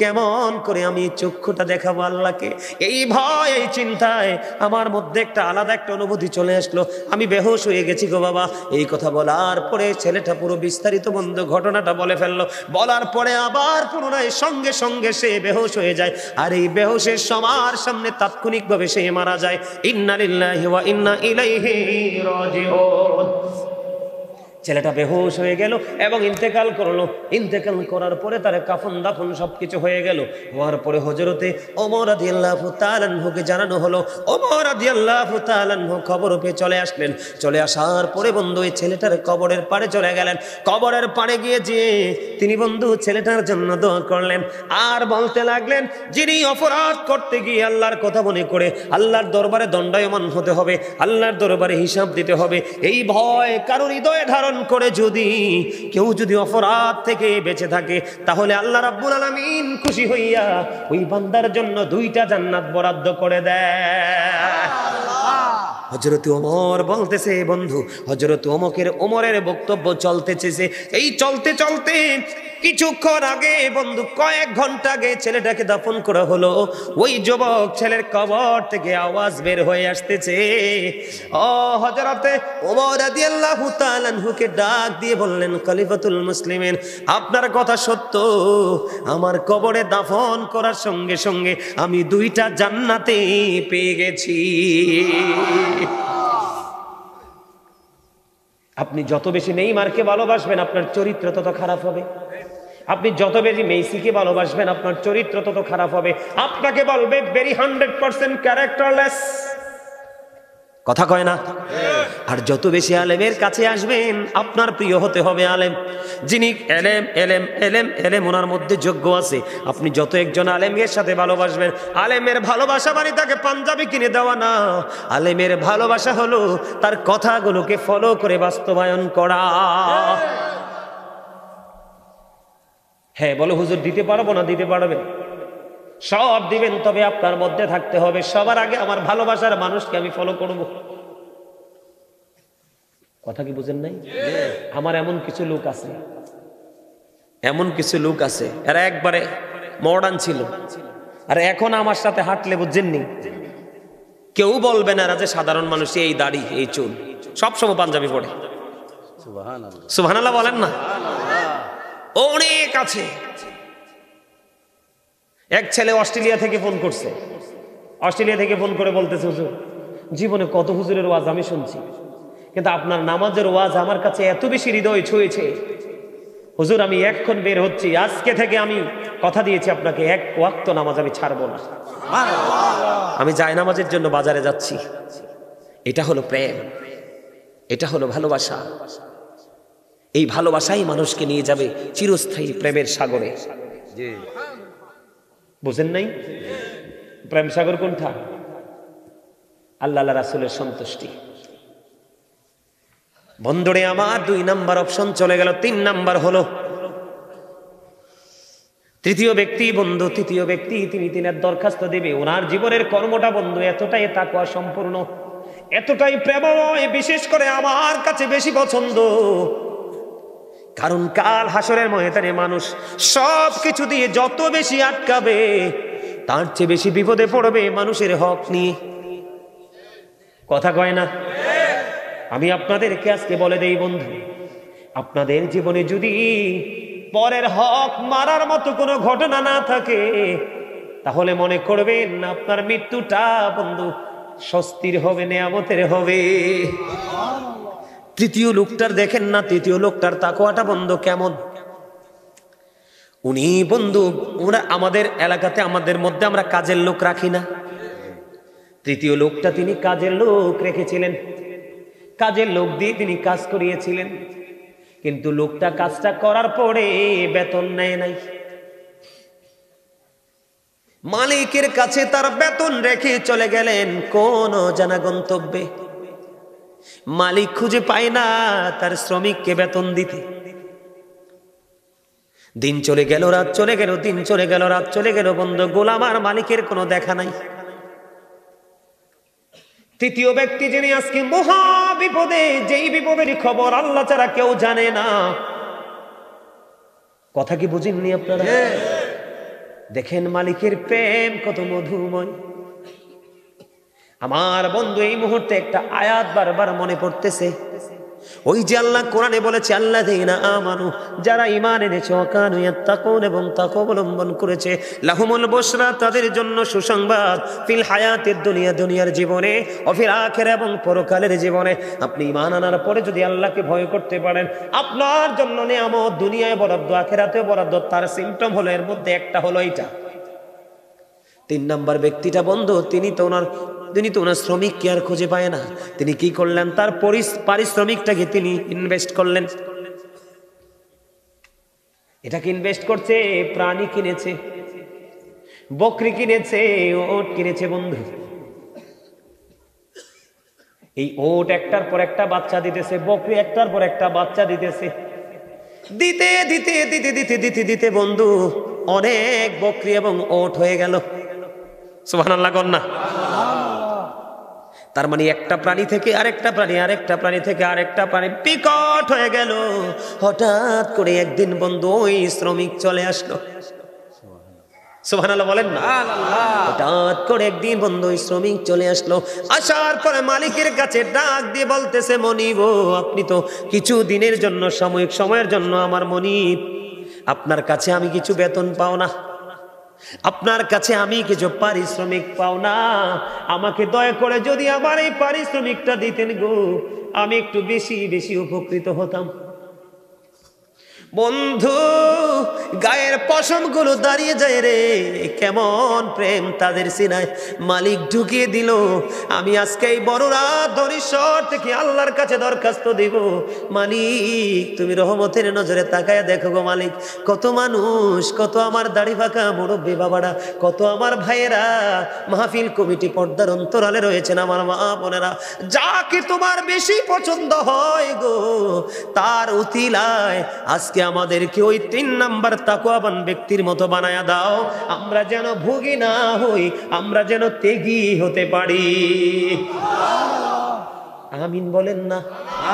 কেমন করে আমি চক্ষুটা দেখাবো আল্লাহকে। এই ভয়, এই চিন্তায় আমার মধ্যে একটা আলাদা একটা অনুভূতি চলে আসলো, আমি বেহুশ হয়ে গেছি গো বাবা। এই কথা বলার পরে ছেলেটা পুরো বিস্তারিত বন্ধু ঘটনাটা বলে ফেললো। বলার পরে আবার পুনরায় সঙ্গে সঙ্গে সে বেহুশ হয়ে যায়। আর এই বেহুশের সবার সামনে তাৎক্ষণিকভাবে সে মারা যায়। ইন্না লিল্লাহি ওয়া ইন্না ইলাইহি রাজিউন। ছেলেটা বেহুশ হয়ে গেল এবং ইন্তেকাল করলো। ইন্তেকাল করার পরে তার কাফন দাফন সবকিছু হয়ে গেল। হওয়ার পরে হযরতে ওমর রাদিয়াল্লাহু তাআলা আনহুকে জানানো হলো। ওমর রাদিয়াল্লাহু তাআলা আনহু খবর পেয়ে চলে আসলেন। চলে আসার পরে বন্ধু এই ছেলেটার কবরের পাড়ে চলে গেলেন। কবরের পাড়ে গিয়ে তিনি বন্ধু ছেলেটার জন্য দোয়া করলেন আর বলতে লাগলেন, যিনি অপরাধ করতে গিয়ে আল্লাহর কথা মনে করে আল্লাহর দরবারে দণ্ডায়মান হতে হবে, আল্লাহর দরবারে হিসাব দিতে হবে, এই ভয় কারোর হৃদয়ে ধারণ করে যদি কেউ যদি অপরাধ থেকে বেঁচে থাকে, তাহলে আল্লাহ রাব্বুল আলামিন খুশি হইয়া ওই বান্দার জন্য 2টা জান্নাত বরাদ্দ করে দেয়। হযরত ওমর বলতেছে বন্ধু, হযরত ওমরের বক্তব্য চলতেছে। এই চলতে চলতে কিছুক্ষণ আগে বন্ধু, কয়েক ঘন্টা আগে ছেলেটাকে দাফন করা হলো। ওই যুবক ছেলের কবর থেকে আওয়াজ বের হয়ে আসতেছে। ও হযরতে ওমর রাদিয়াল্লাহু তাআলা আনহুকে ডাক দিয়ে বললেন, খলিফাতুল মুসলিমিন, আপনার কথা সত্য, আমার কবরে দাফন করার সঙ্গে সঙ্গে আমি 2টা জান্নাতে পেয়ে গেছি। আপনি যত বেশি নেইমারকে ভালোবাসবেন আপনার চরিত্র তত খারাপ হবে। আপনি যত বেশি মেসিকে ভালোবাসবেন আপনার চরিত্র তত খারাপ হবে। আপনাকে বলবে ভেরি 100% ক্যারেক্টারলেস, কথা কয় না? আর যত বেশি আলেমের কাছে আসবেন আপনার প্রিয় হতে হবে আলেম, যিনি এলেম এলেম এলেম এলেম ওনার মধ্যে যোগ্য আছে। আপনি যত একজন আলেমের সাথে ভালোবাসবেন, আলেমের ভালোবাসা মানে তাকে পাঞ্জাবি কিনে দেওয়া না, আলেমের ভালোবাসা হলো তার কথাগুলোকে ফলো করে বাস্তবায়ন করা। হ্যাঁ বলো হুজুর দিতে পারবো না, দিতে পারবেন, সব দিবেন, তবে আপনার মধ্যে থাকতে হবে সবার আগে আমার ভালোবাসার মানুষকে আমি ফলো করব। কথা কি বুঝেন নাই? আমার এমন কিছু লোক আছে, এমন কিছু লোক আছে এরা একবারে মডার্ন ছিল, আর এখন আমার সাথে হাঁটলে বুঝছেননি কেউ বলবে না এরা যে সাধারণ মানুষ, এই দাড়ি এই চুল, সবসময় পাঞ্জাবি পড়ে। সুবহানাল্লাহ বলেন না? অনেক আছে। এক ছেলে অস্ট্রেলিয়া থেকে ফোন করছে, অস্ট্রেলিয়া থেকে ফোন করে বলতেছে, হুজুর জীবনে কত হুজুরের ওয়াজ আমি শুনছি, কিন্তু আপনার নামাজের ওয়াজ আমার কাছে এত বেশি হৃদয় ছুঁয়েছে, হুজুর আমি এক্ষণ বের হচ্ছি, আজকে থেকে আমি কথা দিয়েছি আপনাকে 1 ওয়াক্ত নামাজ আমি ছাড়বো না, আমি জায়নামাজের জন্য বাজারে যাচ্ছি। এটা হলো প্রেম, এটা হলো ভালোবাসা। এই ভালোবাসাই মানুষকে নিয়ে যাবে চিরস্থায়ী প্রেমের সাগরে। বুঝেন নাই? প্রেম সাগর কোনটা? আল্লাহ রাসূলের সন্তুষ্টি। বন্ধুরে আমার 2 নাম্বার অপশন চলে গেল। 3 নাম্বার হলো তৃতীয় ব্যক্তি। বন্ধু তৃতীয় ব্যক্তি তিনি তিনের দরখাস্ত দেবে। ওনার জীবনের কর্মটা বন্ধু এতটাই তাকওয়া সম্পূর্ণ, এতটাই প্রেমময়, বিশেষ করে আমার কাছে বেশি পছন্দ, কারণ কাল হাসরের ময়দানে মানুষ সব কিছু দিয়ে যত বেশি আটকাবে তার চেয়ে বেশি বিপদে পড়বে মানুষের হক নিয়ে। কথা কয় না? আমি আপনাদেরকে আজকে বলে দেই বন্ধু, আপনাদের জীবনে যদি পরের হক মারার মতো কোনো ঘটনা না থাকে, তাহলে মনে করবেন আপনার মৃত্যুটা বন্ধু স্বস্তির হবে, নেয়ামতের হবে। তৃতীয় লোকটার দেখেন না, তৃতীয় লোকটার তাকওয়াটা বন্ধু কেমন। উনি বন্ধু, ওরা আমাদের এলাকাতে আমাদের মধ্যে আমরা কাজের লোক রাখি না, তৃতীয় লোকটা তিনি কাজের লোক রেখেছিলেন, কাজের লোক দিয়ে তিনি কাজ করিয়েছিলেন, কিন্তু লোকটা কাজটা করার পরে বেতন নেয় নাই। মালিকের কাছে তার বেতন রেখে চলে গেলেন কোন জানা গন্তব্যে। মালিক খুঁজে পায় না তার শ্রমিককে বেতন দিতে। দিন চলে গেল, রাত চলে গেল, দিন চলে গেল, রাত চলে গেল, বন্ধু গোলাম আর মালিকের কোনো দেখা নাই। তৃতীয় ব্যক্তি যিনি আজকে মহা বিপদে, যেই বিপদের খবর আল্লাহ ছাড়া কেউ জানে না, কথা কি বুঝেননি আপনারা? দেখেন মালিকের প্রেম কত মধুময়। আমার বন্ধু এই মুহূর্তে একটা আয়াত বারবার মনে পড়তেছে। ওই যে আল্লাহ কোরআনে বলেছে, আল্লাযীনা আমানু, যারা ঈমান এনেছে, ওয়াকানু ইয়াত্তাকুন, এবং তাকওয়া অবলম্বন করেছে, লাহুমুল বুশরা, তাদের জন্য সুসংবাদ, ফিল হায়াতিদ দুনিয়া, দুনিয়ার জীবনে, ও ফিল আখিরা, এবং পরকালের জীবনে। আপনি ঈমান আনার পরে যদি আল্লাহকে ভয় করতে পারেন, আপনার জন্য নিয়ামত দুনিয়ায় বরাদ্দ, আখিরাতেও বরাদ্দ। তার সিম্পটম হলো, এর মধ্যে একটা হলো এইটা। 3 নাম্বার ব্যক্তিটা বন্ধু, তিনি তো ওনার শ্রমিক কে আর খুঁজে পায় না। তিনি কি করলেন? তার পারিশ্রমিকটাকে তিনি ইনভেস্ট করলেন। এটাকে ইনভেস্ট করছে, প্রাণী কিনেছে, বকরি কিনেছে, ওট কিনেছে বন্ধু। এই ওট একটার পর একটা বাচ্চা দিতেছে, বকরি একটার পর একটা বাচ্চা দিতেছে। দিতে দিতে দিতে দিতে দিতে দিতে বন্ধু অনেক বকরি এবং ওট হয়ে গেল। সুবহানাল্লাহ কন্যা। তার মানে একটা প্রাণী থেকে আরেকটা প্রাণী, আরেকটা প্রাণী থেকে আরেকটা প্রাণী বিকট হয়ে গেল। হঠাৎ করে একদিন বন্ধু ওই শ্রমিক চলে আসলো। সুবহানাল্লাহ বলেন না। হঠাৎ করে একদিন বন্ধু ওই শ্রমিক চলে আসলো। আসার পরে মালিকের কাছে ডাক দিয়ে বলতেছে, মনিব, আপনি তো কিছু দিনের জন্য, সাময়িক সময়ের জন্য আমার মনিব, আপনার কাছে আমি কিছু বেতন পাও না, আপনার কাছে আমি কিছু পারিশ্রমিক পাও না, আমাকে দয়া করে যদি আমার এই পারিশ্রমিকটা দিতেন গো, আমি একটু বেশি বেশি উপকৃত হতাম। বন্ধু গায়ের পশম গুলো দাঁড়িয়ে যায় রে, কেমন প্রেম তাদের সিনায় মালিক ঢুকিয়ে দিল। আমি আজকে এই বড় রাত ধরিশ্বর থেকে আল্লাহর কাছে দরখাস্ত দিব, মালিক তুমি রহমতের নজরে তাকায় দেখো গো মালিক, কত মানুষ, কত আমার দাড়ি ফাঁকা মুরব্বী বাবারা, কত আমার ভাইয়েরা, মাহফিল কমিটি, পর্দার অন্তরালে রয়েছেন আমার মা বোনেরা, যাকে তোমার বেশি পছন্দ হয় গো, তার উতিলায় আজকে আমাদেরকে ওই 3 নাম্বার তাকওয়াবান ব্যক্তির মতো বানায়া দাও, আমরা যেন ভোগী না হই, আমরা যেন ত্যাগী হতে পারি। আমিন বলেন না।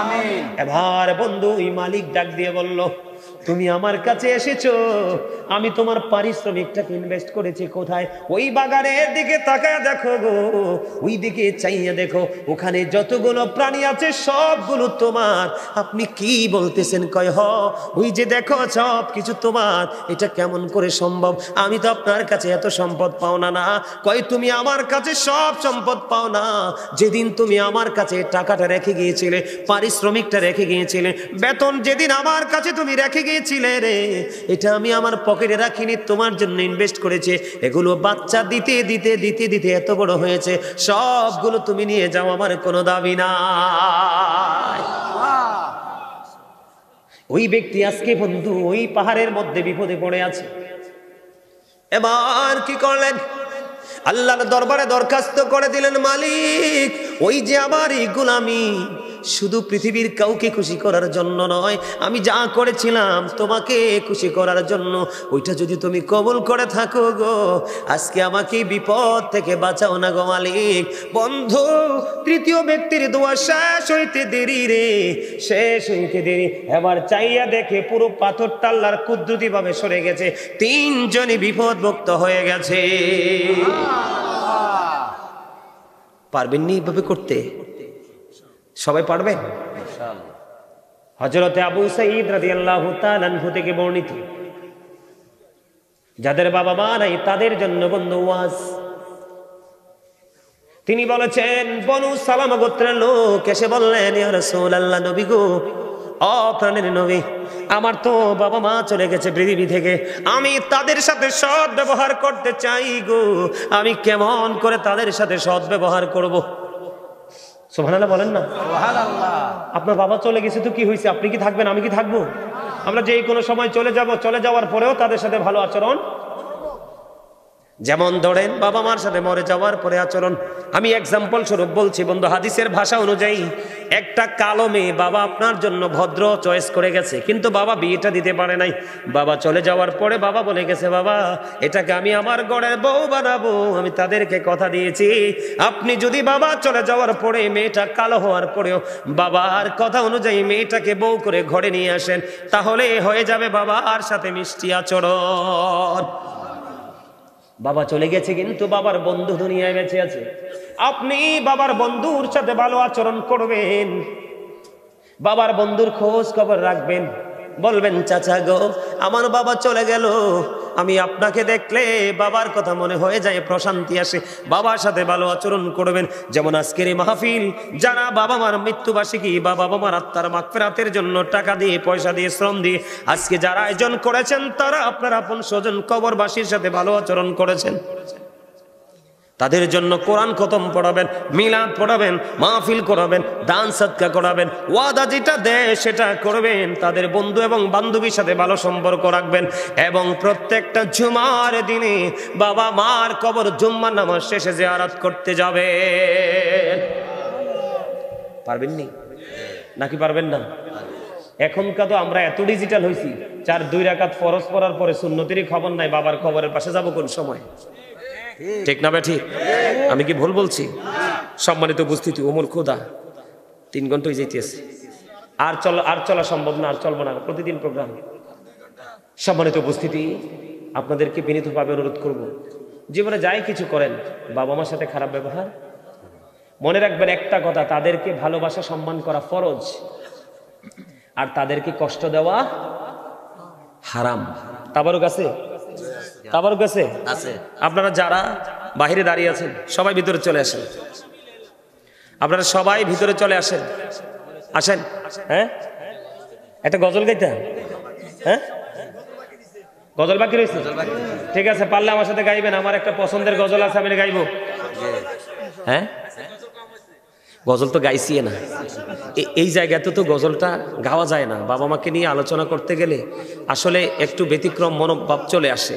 আমিন। এবার বন্ধু ওই মালিক ডাক দিয়ে বলল, তুমি আমার কাছে এসেছো, আমি তোমার পারিশ্রমিকটাকে ইনভেস্ট করেছি কোথায়? ওই বাগানের দিকে তাকায় দেখো গো, ওই দিকে চাইয়া দেখো, ওখানে যতগুলো প্রাণী আছে সবগুলো তোমার। আপনি কি বলতেছেন? কয় হ, ওই যে দেখো সব কিছু তোমার। এটা কেমন করে সম্ভব? আমি তো আপনার কাছে এত সম্পদ পাও না। না, কয় তুমি আমার কাছে সব সম্পদ পাও না, যেদিন তুমি আমার কাছে টাকাটা রেখে গিয়েছিলে, পারিশ্রমিকটা রেখে গিয়েছিলে, বেতন যেদিন আমার কাছে তুমি রেখে গিয়েছিলে রে, এটা আমি আমার পকেটে রাখিনি, তোমার জন্য ইনভেস্ট করেছে। এগুলো বাচ্চা দিতে দিতে দিতে দিতে এত বড় হয়েছে, সবগুলো তুমি নিয়ে যাও, আমার কোনো দাবি নাই। ওই ব্যক্তি আজকে বন্ধু ওই পাহাড়ের মধ্যে বিপদে পড়ে আছে। এবার কি করলেন? আল্লাহর দরবারে দরখাস্ত করে দিলেন, মালিক ওই যে আমার এই গোলামি শুধু পৃথিবীর কাউকে খুশি করার জন্য নয়, আমি যা করেছিলাম তোমাকে খুশি করার জন্য, ওইটা যদি তুমি কবুল করে থাকো গো, আজকে আমাকে বিপদ থেকে বাঁচাও না গো মালিক। বন্ধু তৃতীয় ব্যক্তির দোয়া শেষ হইতে দেরি রে, শেষ হইতে দেরি। এবার চাইয়া দেখে পুরো পাথরটা আল্লাহর কুদরতি ভাবে সরে গেছে, 3 জনই বিপদমুক্ত হয়ে গেছে। পারবেন নি এইভাবে করতে? সবাই পারবে? হযরতে আবু সাঈদ রাদিয়াল্লাহু তাআলা আনহু থেকে বর্ণিত, যাদের বাবা মা নাই তাদের জন্য বন্ধু ওয়াজ। তিনি বলেছেন, বনু সালামা গোত্রের লোক এসে বললেন, ইয়া রাসূলুল্লাহ, নবী গো, অপ্রাণের নবী, আমার তো বাবা মা চলে গেছে পৃথিবী থেকে, আমি তাদের সাথে সৎ ব্যবহার করতে চাই গো, আমি কেমন করে তাদের সাথে সৎ ব্যবহার করব? সুবহানাল্লাহ বলেন না। সুবহানাল্লাহ। আপনার বাবা চলে গেছে তো কি হয়েছে? আপনি কি থাকবেন? আমি কি থাকবো? আমরা যেই কোনো সময় চলে যাব, চলে যাওয়ার পরেও তাদের সাথে ভালো আচরণ, যেমন ধরেন বাবা মার সাথে মরে যাওয়ার পরে আচরণ, আমি এক্সাম্পল স্বরূপ বলছি বন্ধু, হাদিসের ভাষা অনুযায়ী একটা কালো মেয়ে বাবা আপনার জন্য ভদ্র চয়েস করে গেছে, কিন্তু বাবা বিয়েটা দিতে পারে নাই। বাবা চলে যাওয়ার পরে বাবা বলে গেছে, বাবা এটাকে আমি আমার ঘরের বউ বানাবো, আমি তাদেরকে কথা দিয়েছি আপনি যদি বাবা চলে যাওয়ার পরে মেয়েটা কালো হওয়ার পরেও বাবার কথা অনুযায়ী মেয়েটাকে বউ করে ঘরে নিয়ে আসেন, তাহলে হয়ে যাবে বাবার সাথে মিষ্টি আচরণ। বাবা চলে গেছে কিন্তু বাবার বন্ধু দুনিয়ায় বেঁচে আছে। আপনি বাবার বন্ধুর সাথে ভালো আচরণ করবেন, বাবার বন্ধুর খোঁজ খবর রাখবেন, বলবেন চাচা গো আমার বাবা চলে গেল, আমি আপনাকে দেখলে বাবার কথা মনে হয়ে যায়, প্রশান্তি আসে, বাবার সাথে ভালো আচরণ করবেন। যেমন আজকের এই মাহফিল, যারা বাবা মার মৃত্যুবার্ষিকী বা বাবা মার আত্মার মাগফিরাতের জন্য টাকা দিয়ে পয়সা দিয়ে শ্রম দিয়ে আজকে যারা আয়োজন করেছেন, তারা আপনার আপন স্বজন কবরবাসীর সাথে ভালো আচরণ করেছেন। তাদের জন্য কোরআন খতম পড়াবেন, মিলাদ পড়াবেন, মাহফিল করাবেন, দান সদকা করাবেন, ওয়াদা যেটা দেয় সেটা করবেন, তাদের বন্ধু এবং বান্ধবীর সাথে ভালো সম্পর্ক রাখবেন এবং প্রত্যেকটা জুমার দিনে বাবা মার কবর জুম্মার নামাজ শেষে জিয়ারত করতে যাবেন। পারবেন নি নাকি পারবেন না? এখনকার তো আমরা এত ডিজিটাল হয়েছি, 4-2 রাকাত ফরজ পড়ার পরে সুন্নতেরই খবর নাই, বাবার কবরের পাশে যাব কোন সময়? ঠিক না বে ঠিক? আমি কি ভুল বলছি? সম্মানিত উপস্থিতি, ওমর খোদা 3 ঘন্টায় যেতেছে, আর চলা সম্ভব না, আর চলবো না, প্রতিদিন প্রোগ্রাম। সম্মানিত উপস্থিতি, আপনাদেরকে বিনীতভাবে অনুরোধ করব, জীবনে যাই কিছু করেন বাবা মার সাথে খারাপ ব্যবহার, মনে রাখবেন একটা কথা, তাদেরকে ভালোবাসা সম্মান করা ফরজ, আর তাদেরকে কষ্ট দেওয়া হারাম। তাবারুক আছে? তাবারুক আছে? আপনারা যারা বাহিরে দাঁড়িয়ে আছেন সবাই ভিতরে চলে আসেন, আপনারা সবাই ভিতরে চলে আসেন, আসেন। হ্যাঁ, একটা গজল গাইতে, হ্যাঁ গজল বাকি রয়েছে, ঠিক আছে, পারলে আমার সাথে গাইবেন, আমার একটা পছন্দের গজল আছে, আমি গাইবো। হ্যাঁ, গজল তো গাইছি না, এই জায়গাতে তো গজলটা গাওয়া যায় না। বাবা মাকে নিয়ে আলোচনা করতে গেলে আসলে একটু ব্যতিক্রম মনোভাব চলে আসে।